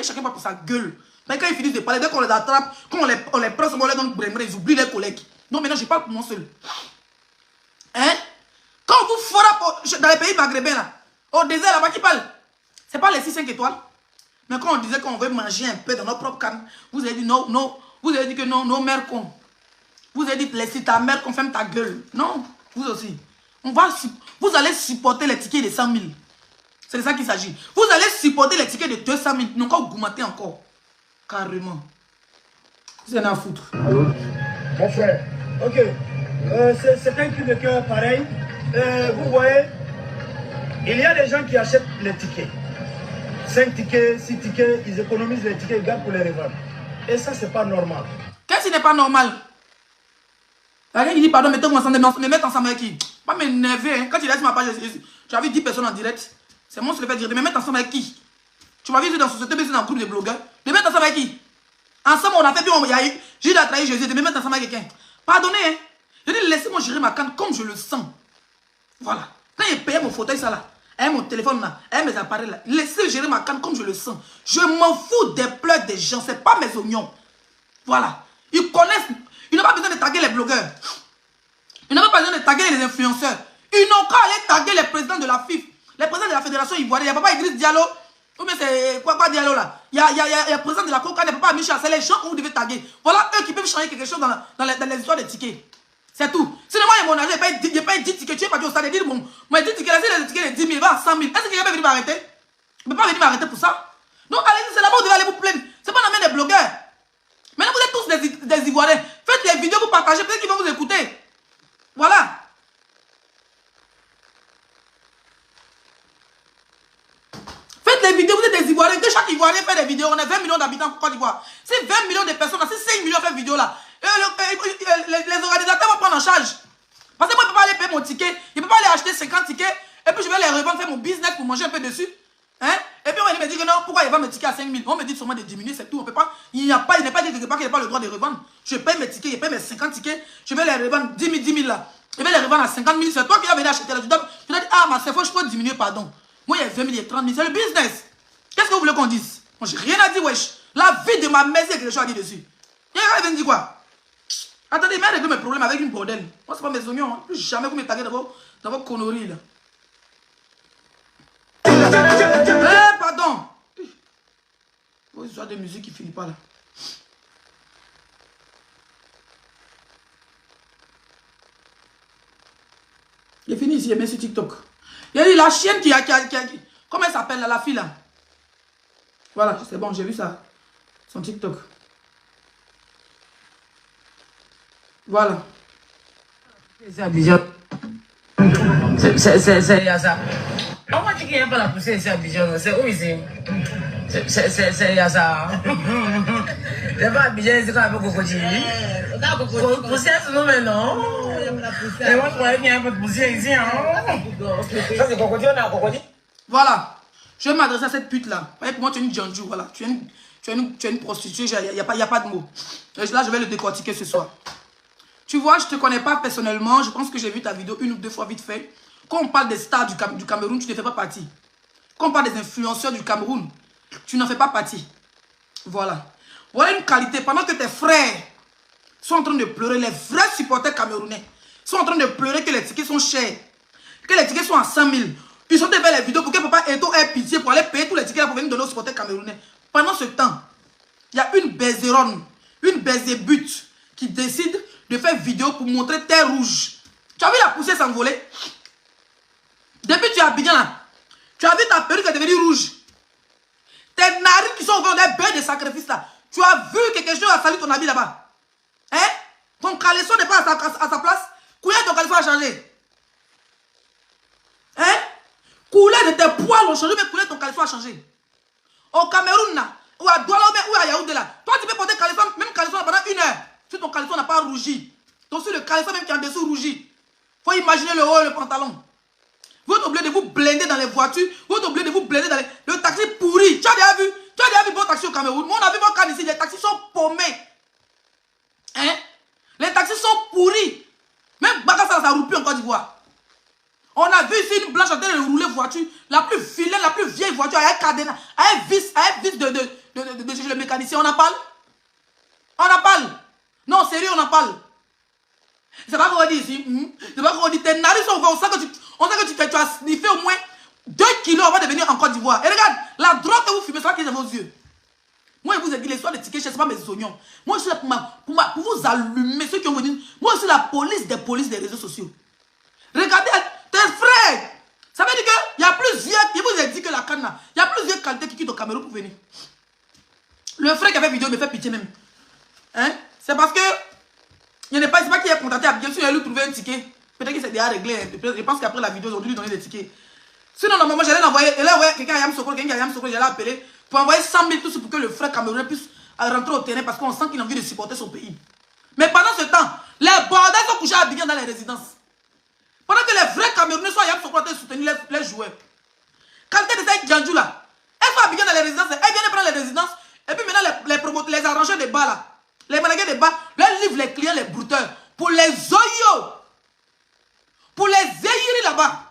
Chacun parle pour sa gueule. Mais quand ils finissent de parler, dès qu'on les attrape, quand on les presse, on les donne brèmerie, ils oublient les collègues. Non, maintenant je parle pour moi seul. Hein? Quand vous frappez dans les pays maghrébins, là, au désert, là-bas, qui parle? C'est pas les 6-5 étoiles. Mais quand on disait qu'on veut manger un peu dans notre propre canne, vous avez dit non, non. Vous avez dit que non, nos mères con. Vous avez dit laissez ta mère qu'on ferme ta gueule. Non, vous aussi. Vous allez supporter les tickets de 100 000. C'est de ça qu'il s'agit. Vous allez supporter les tickets de 200 000. Non, encore augmenter encore. Carrément. Vous en avez à foutre. Mon frère. Ok. C'est un cri de cœur pareil. Vous voyez, il y a des gens qui achètent les tickets. 5 tickets, 6 tickets, ils économisent les tickets, ils gardent pour les revendre. Et ça, c'est pas normal. Qu'est-ce qui n'est pas normal? Quelqu'un qui dit pardon, mettez-moi ensemble, me mettre ensemble avec qui? Pas m'énerver. Hein. Quand il laisse ma page, j'avais 10 personnes en direct. C'est moi qui le fais dire. Mais mettre ensemble avec qui? Tu m'as vu dans la société, mais c'est dans le groupe de blogueurs. Me mettre ensemble avec qui? Ensemble, on a fait bien. J'ai dit à trahir Jésus, de me mettre ensemble avec quelqu'un. Pardonnez. Hein. Je dis laissez-moi gérer ma canne comme je le sens. Voilà. Quand il payait mon fauteuil, ça là. Mon téléphone là, mes appareils là. Laissez gérer ma canne comme je le sens. Je m'en fous des pleurs des gens. C'est pas mes oignons. Voilà. Ils connaissent. Ils n'ont pas besoin de taguer les blogueurs. Ils n'ont pas besoin de taguer les influenceurs. Ils n'ont qu'à aller taguer les présidents de la FIF. Les présidents de la Fédération Ivoirienne. Il y a Papa Idriss Diallo. Ou bien c'est quoi Diallo là. Il y a le président de la Coca, il n'y a Papa Michel. C'est les gens que vous devez taguer. Voilà eux qui peuvent changer quelque chose dans les histoires des tickets. C'est tout. Sinon, moi, il y a mon argent, il paye 10 tickets. Tu es pas au stade et dire, bon, moi, 10 tickets, là, si les tickets de 10 000, il va à 100 000. Est-ce que quelqu'un peut venir m'arrêter? Il ne peut pas venir m'arrêter pour ça. Donc, allez-y, c'est là-bas où vous devez aller vous plaindre. C'est pas dans la main des blogueurs. Maintenant, vous êtes tous des Ivoiriens. Faites les vidéos, vous partagez, peut-être qu'ils vont vous écouter. Voilà. Faites les vidéos, vous êtes des Ivoiriens. Que chaque Ivoirien fait des vidéos. On est 20 millions d'habitants en Côte d'Ivoire. C'est 20 millions de personnes, c'est 5 millions de vidéos là. Les organisateurs vont prendre en charge. Parce que moi, je ne peux pas aller payer mon ticket. Je ne peux pas aller acheter 50 tickets. Et puis, je vais les revendre, faire mon business pour manger un peu dessus. Hein? Et puis, on me dit que non, pourquoi il vend mes tickets à 5 000? On me dit seulement de diminuer, c'est tout. On peut pas. Il n'est pas dit quelque part qu'il n'y a pas le droit de revendre. Je paye mes tickets, je paye mes 50 tickets. Je vais les revendre 10 000 là. Je vais les revendre à 50 000. C'est toi qui vas venir acheter là. Tu dois dire, ah, ma c'est faux, je peux diminuer, pardon. Moi, il y a 20 000, il y a 30 000. C'est le business. Qu'est-ce que vous voulez qu'on dise? Moi, j'ai rien à dire, wesh. La vie de ma mère, il y a quelque chose à dire dessus. Il vient dire quoi? Attendez, mais régler mes problèmes avec une bordel. Moi, c'est pas mes oignons. Hein. Plus jamais vous me taguez dans vos conneries, là. Pardon. Vos histoires de musique qui finissent pas, là. Il est fini ici, il met sur TikTok. Il y a la chienne qui a... Comment elle s'appelle, là, la fille, là? Voilà, c'est bon, j'ai vu ça. Son TikTok. Voilà. C'est Abidjan. C'est Yassa. On m'a dit qu'il n'y a pas la poussée ici à Abidjan. C'est où ici? C'est Yassa. C'est pas Abidjan, c'est quand même Cocody. Poussée, c'est nous maintenant. Et moi, je croyais qu'il y a un peu de poussée ici. Ça, c'est Cocody, on est à Cocody. Voilà. Je vais m'adresser à cette pute-là. Pour moi, tu es une Djanjou. Voilà. Tu es une prostituée. Il n'y a pas de mots. Et là, je vais le décortiquer ce soir. Tu vois, je ne te connais pas personnellement. Je pense que j'ai vu ta vidéo 1 ou 2 fois vite fait. Quand on parle des stars du Cameroun, tu ne fais pas partie. Quand on parle des influenceurs du Cameroun, tu n'en fais pas partie. Voilà. Voilà une qualité. Pendant que tes frères sont en train de pleurer, les vrais supporters camerounais sont en train de pleurer que les tickets sont chers. Que les tickets sont à 100 000. Ils sont fait les vidéos pour que papa Eto ait pitié pour aller payer tous les tickets pour venir donner aux supporters camerounais. Pendant ce temps, il y a une baiseronne, une baisebute qui décide de faire vidéo pour montrer terre rouge. Tu as vu la poussée s'envoler? Depuis que tu es à Abidjan là, tu as vu ta perruque est devenue rouge. Tes narines qui sont ouvertes, des bœufs de sacrifice là. Tu as vu que quelque chose a sali ton habit là-bas. Hein? Ton caleçon n'est pas à sa place. Couleur de ton caleçon a changé. Hein? Couleur de tes poils ont changé, mais couleur de ton caleçon a changé. au Cameroun, là, ou à Douala ou à Yaoundé, là. Toi, tu peux porter caleçon, même caleçon pendant 1 heure. Si ton caleçon n'a pas rougi. Donc, sur le caleçon même qui est en dessous rougi. Faut imaginer le haut et le pantalon. Vous êtes obligé de vous blinder dans les voitures. Vous êtes obligé de vous blinder dans le taxi pourri. Tu as déjà vu? Tu as déjà vu bon taxi au Cameroun? Moi, on a vu mon cas ici. Les taxis sont paumés. Hein? Les taxis sont pourris. Même Bakassa, ça ne roule plus en Côte d'Ivoire. On a vu ici une blanche en train de rouler voiture. La plus vilaine, la plus vieille voiture. Avec cadenas, avec vis de le mécanicien. On en parle? On en parle? Non, sérieux, on en parle. C'est pas qu'on dit ici. C'est pas qu'on dit tes narices sont ouvertes. On sait que tu as sniffé au moins 2 kilos avant de venir en Côte d'Ivoire. Et regarde, la drogue que vous fumez, c'est pas qui est dans vos yeux. Moi, je vous ai dit, les soins de tickets, je ne sais pas mes oignons. Moi, je suis là pour vous allumer, ceux qui ont venu. Moi, je suis la police des réseaux sociaux. Regardez, tes frères. Ça veut dire qu'il y a plus vieux, je vous ai dit que la canne là, il y a plus vieux qualité qui quitte au Cameroun pour venir. Le frère qui avait vidéo me fait pitié même. Hein? C'est parce que, il n'est pas qui est contacté. Bien sûr, il a lui trouvé un ticket. Peut-être qu'il s'est déjà réglé. Je pense qu'après la vidéo, aujourd'hui, lui donner des tickets. Sinon, normalement, j'allais l'envoyer. Et là, ouais, quelqu'un à Yamsokoro, j'allais appeler pour envoyer 100 000 tout pour que le frère camerounais puisse rentrer au terrain parce qu'on sent qu'il a envie de supporter son pays. Mais pendant ce temps, les bordels sont couchés à Abidjan dans les résidences. Pendant que les vrais Camerounais sont à Yamsokoro en train de soutenir les joueurs. Quand elle était avec Djandjou là, elle sont à Abidjan dans les résidences, elle vient de prendre les résidences. Et puis maintenant, les arrangeurs des bars là, les mannequins des bars, leur livrent les clients, les brouteurs, pour les oyo, pour les zéhiris là-bas.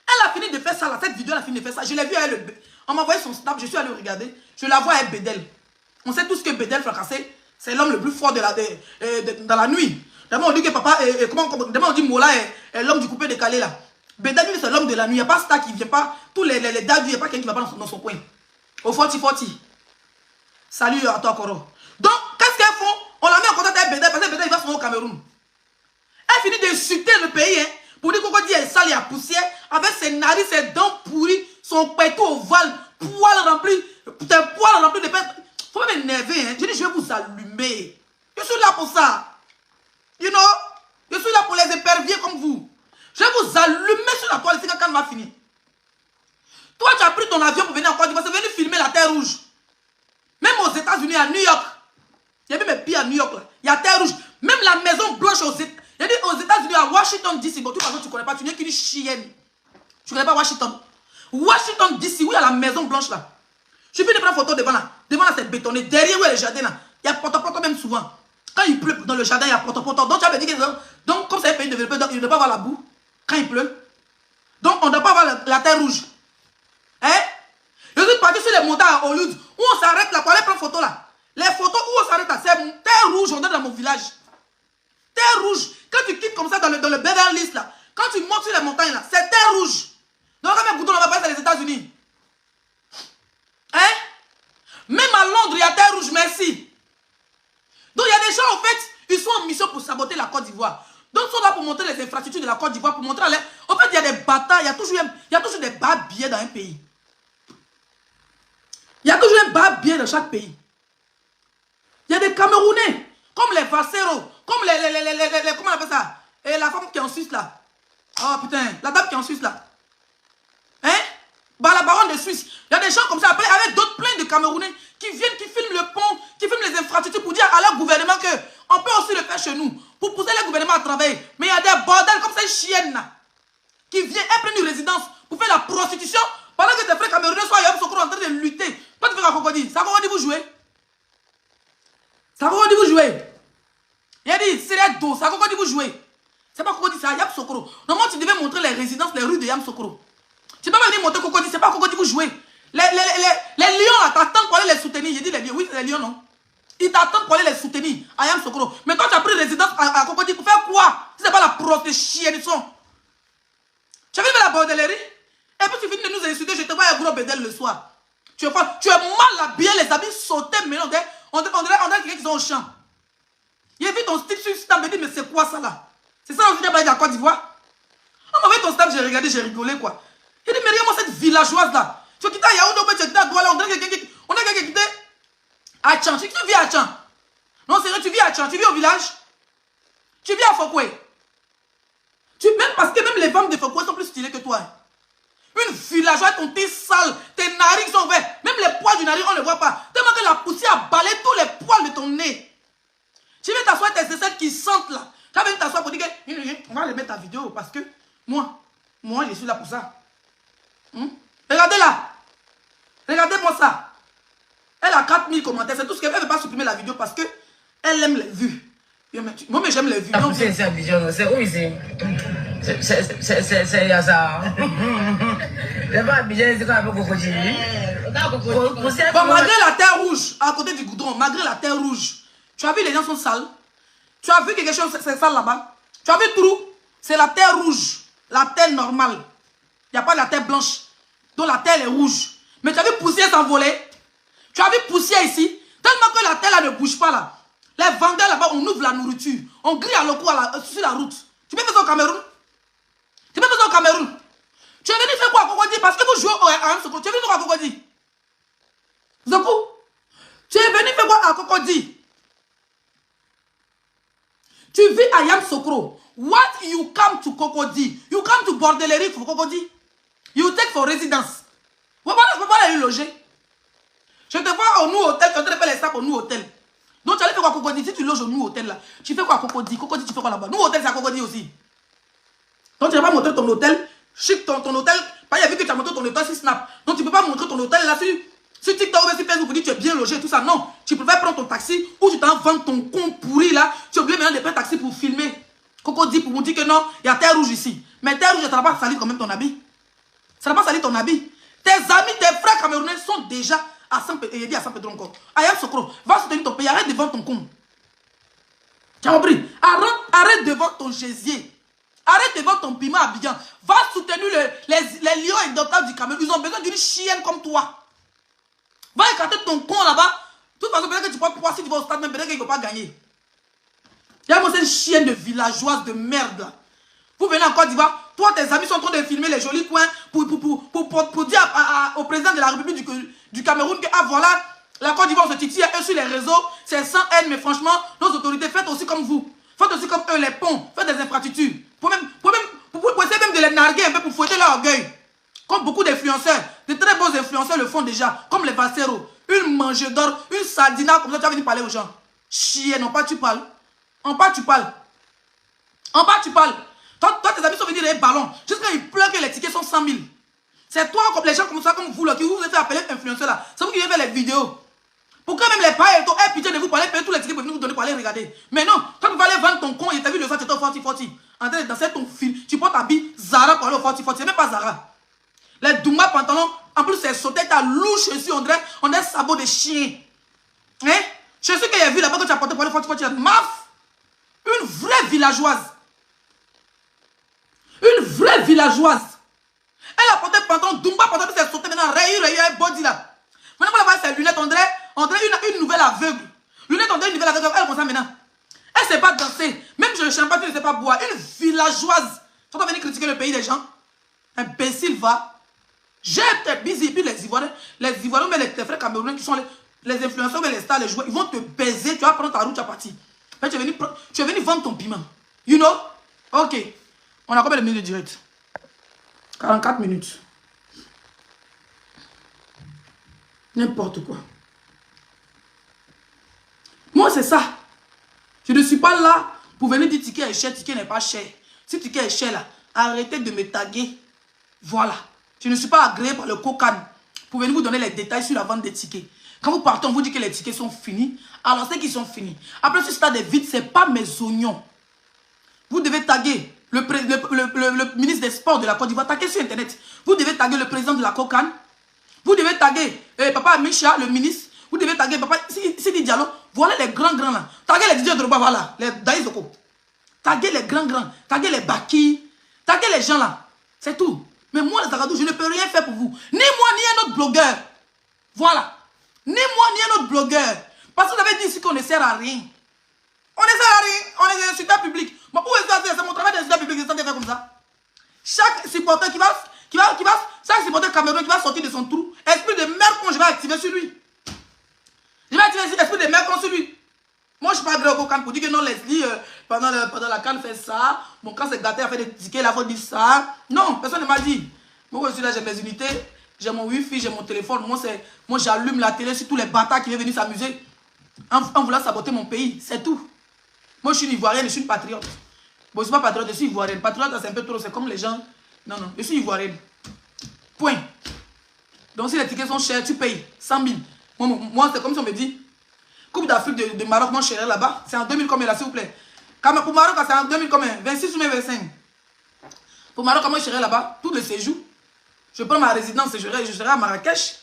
Elle a fini de faire ça, là. Cette vidéo, elle a fini de faire ça. Je l'ai vu à elle. On m'a envoyé son snap, je suis allé regarder. Je la vois avec Bédel. On sait tous que Bédel fracassé, c'est l'homme le plus fort dans la nuit. D'abord, on dit que papa, d'abord, on dit Mola est l'homme du coupé décalé là. Bédel, lui, c'est l'homme de la nuit. Il n'y a pas Star qui ne vient pas. Tous les dates, il n'y a pas quelqu'un qui ne va pas dans son coin. Au 40-40. Salut à toi, Koro. Donc, qu'est-ce qu'elles font? On la met en contact avec Bédel parce que Bédel, il va se au Cameroun. Elle finit d'insulter le pays, hein. Pour dire qu'on dit elle sale et à poussière, avec ses narices, ses dents pourries, son pétou ovale, poils remplis de pain. Faut pas m'énerver, hein. Je dis, je vais vous allumer. Je suis là pour ça. You know? Je suis là pour les éperviers comme vous. Je vais vous allumer sur la toile ici quand on va finir. Toi, tu as pris ton avion pour venir en Côte d'Ivoire, c'est venu filmer la Terre Rouge. Même aux États-Unis, à New York. Il y a même mes pieds à New York, là. Il y a Terre Rouge. Même la Maison Blanche aux États-Unis. Il y a dit aux États-Unis, à Washington DC. Bon, de toute façon, tu ne connais pas, tu n'es qu'une chienne. Tu ne connais pas Washington. Washington DC, où il y a la Maison Blanche là. Je suis venu prendre photo devant là. Devant là, c'est bétonné. Derrière, où il y a le jardin là. Il y a poto-poto même souvent. Quand il pleut dans le jardin, il y a poto-poto. Donc, tu avais dit que. Donc, comme c'est un pays développé, il ne doit pas avoir la boue quand il pleut. Donc, on ne doit pas avoir la terre rouge. Hein? Je suis parti sur les montagnes à Hollywood. Où on s'arrête là pour aller prendre photo là. Les photos où on s'arrête là, c'est terre rouge. On est dans mon village. Terre rouge. Quand tu quittes comme ça dans le Beverly Hills là, quand tu montes sur les montagnes là, c'est terre rouge. Donc quand même Bouton on va passer les États-Unis. Hein? Même à Londres, il y a terre rouge, merci. Donc il y a des gens en fait, ils sont en mission pour saboter la Côte d'Ivoire. Donc ils sont là pour montrer les infrastructures de la Côte d'Ivoire, pour montrer à l'air. En fait, il y a des batailles, il y a toujours des bas-billets dans un pays. Il y a toujours un bas-billet dans chaque pays. Il y a des Camerounais, comme les Vassero, comme les comment on appelle ça? Et la femme qui est en Suisse là. Oh putain, la dame qui est en Suisse là. Hein? Bah la baronne de Suisse. Il y a des gens comme ça, après, avec d'autres plein de Camerounais qui viennent, qui filment le pont, qui filment les infrastructures pour dire à leur gouvernement qu'on peut aussi le faire chez nous. Pour pousser le gouvernement à travailler. Mais il y a des bordels comme ces chiennes là. Qui viennent, elles prennent une résidence pour faire la prostitution. Pendant que tes frères Camerounais sont à Yamsokoro en train de lutter. Toi tu fais un crocodile. Ça va vous jouer? Ça va vous jouer? Il a dit, c'est les dos, ça va vous jouer? C'est pas Cocody, c'est à Yamsokoro. Normalement, tu devais montrer les résidences, les rues de Yamsokoro. Tu peux pas venir montrer Cocody, c'est pas Cocody vous jouez. Les lions là, t'attendent pour aller les soutenir. J'ai dit les lions, oui, c'est les lions, non? Ils t'attendent pour aller les soutenir à Yamsokoro. Mais toi, tu as pris résidence à Cocody pour faire quoi? Si c'est pas la prostitution. Tu as vu la bordellerie? Et puis tu finis de nous insulter, je te vois un gros bédel le soir. Tu es mal habillé, les habits sautés, mais on dirait quelqu'un qui sont au champ. Il a vu ton style sur Snap, me dit, mais c'est quoi ça là? C'est ça aussi qui a parlé de la Côte d'Ivoire? On m'a vu ton Snap, j'ai regardé, j'ai rigolé quoi. Il dit, mais regarde-moi cette villageoise là. Tu as quitté à Yaoundé, tu as quitté à Douala, on dirait quelqu'un qui quitté à Tchan. Tu vis à Tchan. Non, c'est vrai, tu vis à Tchan, tu vis au village. Tu vis à Fokwe. Même parce que même les femmes de Fokwe sont plus stylées que toi. Une villageoise, ton thé sale, tes narines sont ouvertes. vidéo parce que moi, je suis là pour ça. Regardez là. Regardez-moi ça. Elle a 4000 commentaires. C'est tout ce qu'elle ne veut pas supprimer la vidéo parce que elle aime les vues. Moi, mais j'aime les vues. C'est Abidjan, c'est où ici? C'est Yaza. C'est pas Abidjan, c'est quand même Cocoji. Bon, malgré la terre rouge, à côté du goudron, malgré la terre rouge, tu as vu les gens sont sales. Tu as vu quelque chose, c'est sale là-bas. Tu as vu trou? C'est la terre rouge. La terre normale. Il n'y a pas de la terre blanche. Donc la terre est rouge. Mais tu as vu poussière s'envoler? Tu as vu poussière ici? Tellement que la terre là ne bouge pas là. Les vendeurs là-bas, on ouvre la nourriture. On grille à l'eau sur la route. Tu peux faire ça au Cameroun? Tu peux faire ça au Cameroun? Tu es venu faire quoi à Cocody? Parce que vous jouez à Ansoko. Tu es venu faire quoi à Cocody? Zoku? Tu es venu faire quoi à Cocody? Tu vis à Yamoussoukro. What you come to Cocody? You come to Bordelairie for Cocody? You take for residence. Vous ne pouvez pas aller loger. Je te vois au Nou Hôtel, tu es en train de faire les sacs au Nou Hôtel. Donc tu allais faire quoi à Cocody? Si tu loges au Nou Hôtel là, tu fais quoi à Cocody? Cocody, tu fais quoi là-bas? Nou Hôtel, c'est à Cocody aussi. Donc tu ne vas pas montrer ton hôtel. Chic ton hôtel. Pas il a vu que tu as montré ton hôtel sur Snap. Donc tu ne peux pas montrer ton hôtel là sur TikTok ou sur Facebook pour dire que tu es bien logé et tout ça. Non. Tu préfères prendre ton taxi ou tu t'en vends ton con pourri là. Tu es obligé maintenant de prendre un taxi pour filmer. Cocody pour vous dire que non, il y a terre rouge ici. Mais terre rouge, ça ne va pas salir quand même ton habit. Ça ne va pas salir ton habit. Tes amis, tes frères camerounais sont déjà à Saint-Pedro encore. À Yamoussoukro, va soutenir ton pays. Arrête de vendre ton con. Tu as compris? Arrête de vendre ton gésier. Arrête de vendre ton piment à Abidjan. Va soutenir les lions indomptables du Cameroun. Ils ont besoin d'une chienne comme toi. Va écarter ton con là-bas. De toute façon, peut-être que tu peux pas, si tu vas au stade, même peut-être qu'il ne va pas gagner. Il y a cette chienne de villageoise de merde là. Vous venez en Côte d'Ivoire, toi tes amis sont en train de filmer les jolis coins pour dire au président de la République du Cameroun que ah voilà, la Côte d'Ivoire se titille eux sur les réseaux, c'est sans haine, mais franchement, nos autorités faites aussi comme vous. Faites aussi comme eux les ponts, faites des infrastructures. Pour essayer même de les narguer un peu pour fouetter leur orgueil. Comme beaucoup d'influenceurs, de très beaux influenceurs le font déjà, comme les Vassero. Une mangeuse d'or, une sardina, comme ça tu vas venir parler aux gens. Chienne, en bas tu parles. En bas tu parles. En bas tu parles. Toi, tes amis sont venus des ballons. Jusqu'à ils pleurent que les tickets sont 100 000. C'est toi, comme les gens comme ça, comme vous, là, qui vous êtes fait appeler influenceur là. C'est vous qui avez fait les vidéos. Pourquoi même les pailles et tout, aient pitié de vous parler, payer tous les tickets pour venir vous donner pour aller regarder. Mais non, quand tu vas aller vendre ton con, et t'as vu le soir, tu étais au 40-40. En train de danser ton film, tu portes ta bille Zara pour aller au 40-40. C'est même pas Zara. Les Douma pantalons, en plus c'est sauté, t'as louche ici, on dirait sabot de chien. Hein? Je sais qu'il y a vu là-bas que tu as porté pour aller au 40-40. Maf! Une vraie villageoise. Une vraie villageoise. Elle a porté pantalon, Dumba pantalon, elle s'est sauté maintenant, rayu, body là. Maintenant, on va voir ses lunettes, on dirait une nouvelle aveugle. Lunettes, on dirait une nouvelle aveugle, elle comme ça maintenant. Elle ne sait pas danser. Même si le champagne, tu ne sais pas boire. Une villageoise. Tu vas venir critiquer le pays des gens. Imbécile, va. J'ai été busy. Et puis les Ivoiriens, mais les frères camerounais qui sont les influenceurs, mais les stars, les joueurs, ils vont te baiser. Tu vas prendre ta route, tu vas partir. Tu es venu vendre ton piment. You know? Ok. On a combien de minutes de direct? 44 minutes. N'importe quoi. Moi, c'est ça. Je ne suis pas là pour venir dire ticket est cher, ticket n'est pas cher. Si ticket est cher, là, arrêtez de me taguer. Voilà. Je ne suis pas agréé par le Cocan pour venir vous donner les détails sur la vente des tickets. Quand vous partez, on vous dit que les tickets sont finis. Alors, c'est qu'ils sont finis. Après, si stade est vide, ce n'est pas mes oignons. Vous devez taguer le ministre des Sports de la Côte d'Ivoire. Taguez sur Internet. Vous devez taguer le président de la Cocan. Vous devez taguer Papa Micha, le ministre. Vous devez taguer Papa Sidi Diallo. Voilà les grands là. Taguez les Didier Drogba, voilà. Les Daïsoko. Taguez les grands. Taguez les Baki. Taguez les gens là. C'est tout. Mais moi, les Agadou, je ne peux rien faire pour vous. Ni moi, ni un autre blogueur. Voilà. Ni moi, ni un autre blogueur. Parce que vous avez dit ici qu'on ne sert à rien. On ne sert à rien. On est des insultants publics. Bon, où est-ce que c'est mon travail d'insultant public de faire comme ça? Chaque supporter chaque supporter camerounais qui va sortir de son trou, esprit de merde quand je vais activer sur lui. Je vais activer l'esprit de merde quand sur lui. Moi, je ne suis pas gré au Cocan pour dire que non, Leslie, pendant la canne fait ça. Bon, quand c'est gâté, elle fait des tickets, là, il faut dire ça. Non, personne ne m'a dit. Moi, je suis là, j'ai mes unités, j'ai mon wifi, j'ai mon téléphone. Moi, j'allume la télé sur tous les bâtards qui viennent venir s'amuser en voulant saboter mon pays. C'est tout. Moi, je suis une Ivoirienne, je suis une patriote. Bon, je ne suis pas patriote, je suis ivoirienne. Patriote, c'est un peu trop, c'est comme les gens. Non, non, je suis ivoirienne. Point. Donc, si les tickets sont chers, tu payes 100 000. Moi c'est comme si on me dit, Coupe d'Afrique de Maroc, moi, je serai là-bas. C'est en 2000 combien, là, s'il vous plaît? Pour Maroc, c'est en 2000 combien? 26 ou 25. Pour Maroc, moi, je serai là-bas, tout le séjour. Je prends ma résidence et je serai à Marrakech.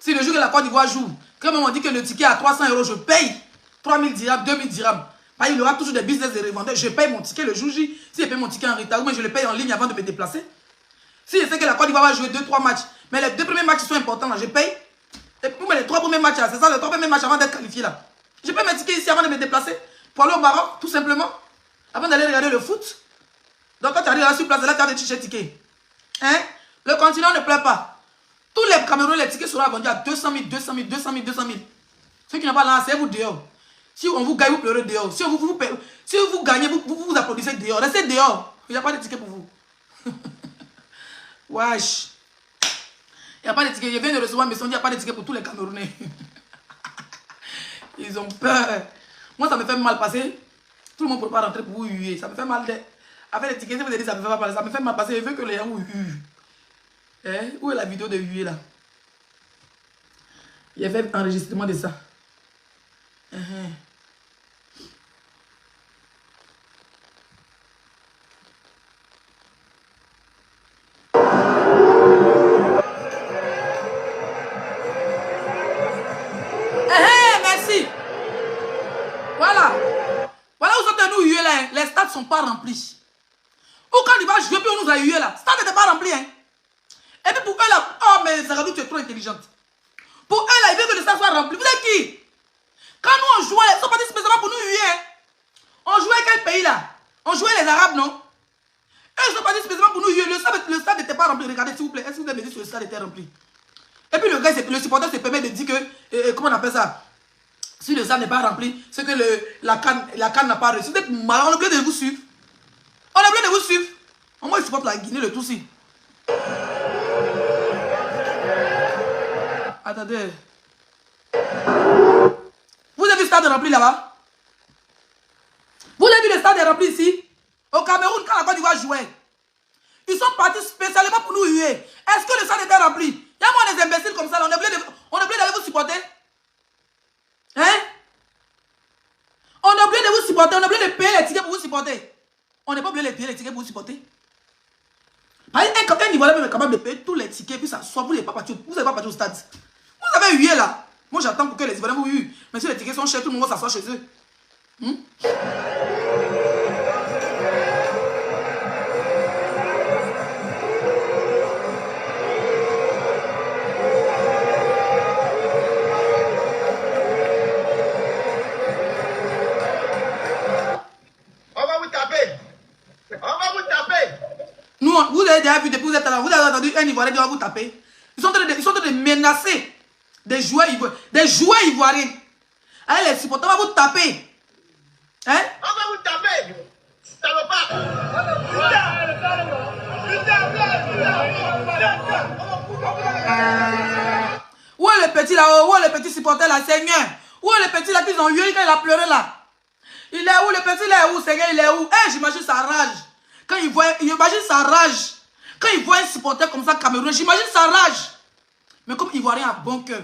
Si le jour que la Côte d'Ivoire joue, quand on dit que le ticket est à 300 €, je paye 3000 dirhams, 2000 dirhams. Il y aura toujours des business de revendeurs. Je paye mon ticket le jour J. Si je paye mon ticket en retard, ou bien je le paye en ligne avant de me déplacer. Si je sais que la Côte d'Ivoire va jouer 2-3 matchs, mais les 2 premiers matchs sont importants, là, je paye. Et pour les 3 premiers matchs, c'est ça, les 3 premiers matchs avant d'être qualifié là. Je paye mes tickets ici avant de me déplacer pour aller au Maroc, tout simplement. Avant d'aller regarder le foot. Donc quand tu arrives là sur place, là tu as des tickets. Hein? Le continent ne plaît pas. Tous les Camerounais, les tickets seront vendus à 200 000, 200 000, 200 000, 200 000. Ceux qui n'ont pas là, c'est vous dehors. Si on vous gagne, vous pleurez dehors. Si vous gagnez, vous applaudissez dehors. Restez dehors. Il n'y a pas de ticket pour vous. Wesh. Il n'y a pas de ticket. Je viens de recevoir un message, il n'y a pas de ticket pour tous les Camerounais. Ils ont peur. Moi, ça me fait mal passer. Tout le monde ne peut pas rentrer pour vous huer. Ça me fait mal. Avec les tickets, je vous ai dit, ça me fait mal. Ça me fait mal passer. Je veux que les gens vous huent. Eh? Où est la vidéo de huer là? Il a fait enregistrement de ça. Merci. Voilà. Voilà où sont nous huer là. Les stades ne sont pas remplis. Ou quand il va jouer, puis on nous a hué là. Le stade n'était pas rempli. Hein. Et puis pour eux là, oh mais Zagadou, tu es trop intelligente. Pour eux là, ils veulent que le stade soit rempli. Vous êtes qui? Quand nous on jouait, ils sont partis spécialement pour nous huer. Hein. On jouait quel pays là? On jouait les Arabes, non? Eux ils sont partis spécialement pour nous huer. Le stade n'était pas rempli. Regardez s'il vous plaît. Est-ce que vous avez dit que le stade était rempli? Et puis le gars, le supporter se permet de dire que, comment on appelle ça? Si le stade n'est pas rempli, c'est que la canne n'a pas reçu. On est obligé de vous suivre. On est obligé de vous suivre. Moi, il supporte la Guinée, le tout si. Attendez. Vous avez vu le stade rempli là-bas? Vous avez vu le stade rempli ici? Au Cameroun, quand la Côte d'Ivoire jouait. Ils sont partis spécialement pour nous huer. Est-ce que le stade était rempli? Il y a moins des imbéciles comme ça, là. On est obligé d'aller vous supporter. Hein? On est obligé de vous supporter. On est obligé de payer les tickets pour vous supporter. On n'est pas obligé de payer les tickets pour vous supporter. Par exemple, un Ivoirien même est capable de payer tous les tickets, puis ça soit vous n'avez pas parti au stade. Vous avez hué là. Moi j'attends pour que les Ivoiriens vous huent. Mais si les tickets sont chers, tout le monde va s'asseoir chez eux. Vous avez déjà vu depuis que vous êtes là, vous avez entendu un Ivoirien qui va vous taper. Ils sont en train de menacer des joueurs ivoiriens. Allez, les supporters vont vous taper. Hein? On va vous taper. Ça ne va pas. Où est le petit là? Où est le petit supporter là, Seigneur? Où est le petit là qu'ils ont eu quand il a pleuré là? Il est où? Le petit là est où, Seigneur? Il est où? Eh, j'imagine sa rage. Quand il voit, imagine sa rage. Quand il voit un supporter comme ça, Cameroun, j'imagine sa rage. Mais comme Ivoirien a bon cœur,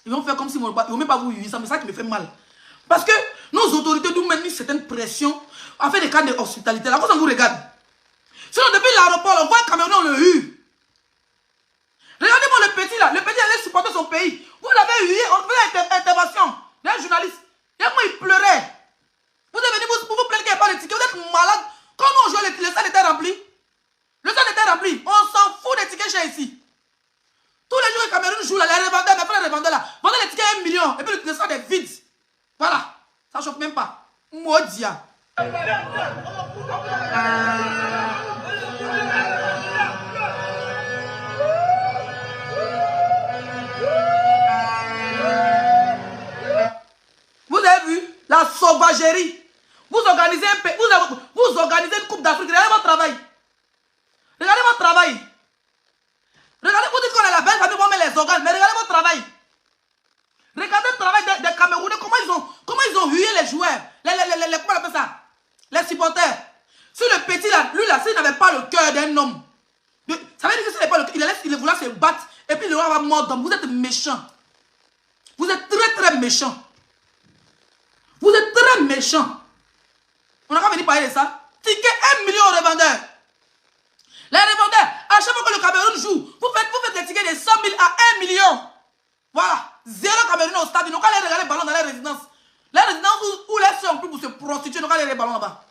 ils vont faire comme si ils ne vont même pas vous huer. C'est ça qui me fait mal. Parce que nos autorités nous mettent une certaine pression à faire des cas d'hospitalité. Là, quand on vous regarde. Sinon, depuis l'aéroport, on voit un Cameroun, on le hue. Regardez-moi le petit là. Le petit allait supporter son pays. Vous l'avez hué, on fait une intervention d'un journaliste. Regardez-moi, il pleurait. Vous êtes venu pour vous plaindre qu'il n'y a pas de ticket. Vous êtes malade. Quand on jouait, le stade était rempli. Le stade était rempli. On s'en fout des tickets chers ici. Tous les jours, les Cameroun jouent là, les revendeurs, mes frères revendeurs là, vendez les tickets à 1 million. Et puis le stade est vide. Voilà. Ça ne choque même pas. Maudia. Vous avez vu la sauvagerie? Vous organisez vous organisez une coupe d'Afrique. Regardez votre travail. Regardez votre travail. Regardez, vous dites qu'on est la belle famille, on met les organes. Mais regardez votre travail. Regardez le travail des Camerounais. Comment ils ont hué les joueurs. Comment on appelle ça? Les supporters. Si le petit là, lui là, s'il n'avait pas le cœur d'un homme, ça veut dire que s'il n'avait pas le cœur, il voulait se battre et puis le roi va mordre d'homme. Vous êtes méchants. Vous êtes très très méchants. Vous êtes très méchants. On n'a pas venu parler de ça. Ticket 1 million aux revendeurs. Les revendeurs, à chaque fois que le Cameroun joue, vous faites des tickets de 100 000 à 1 million. Voilà. 0 Cameroun au stade. Ils n'ont qu'à aller regarder les ballons dans les résidences. Les résidences où les soeurs ont plus pour se prostituer, ils n'ont qu'à aller les ballons là-bas.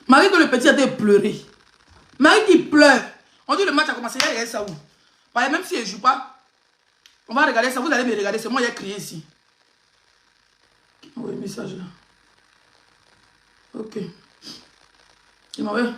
Marie que le petit a été pleuré. Marie qui pleure. On dit le match a commencé, il y a ça où. Même si elle ne joue pas, on va regarder ça. Vous allez me regarder. C'est moi qui ai crié ici. Oui, message là. Ok. Il m'envoie.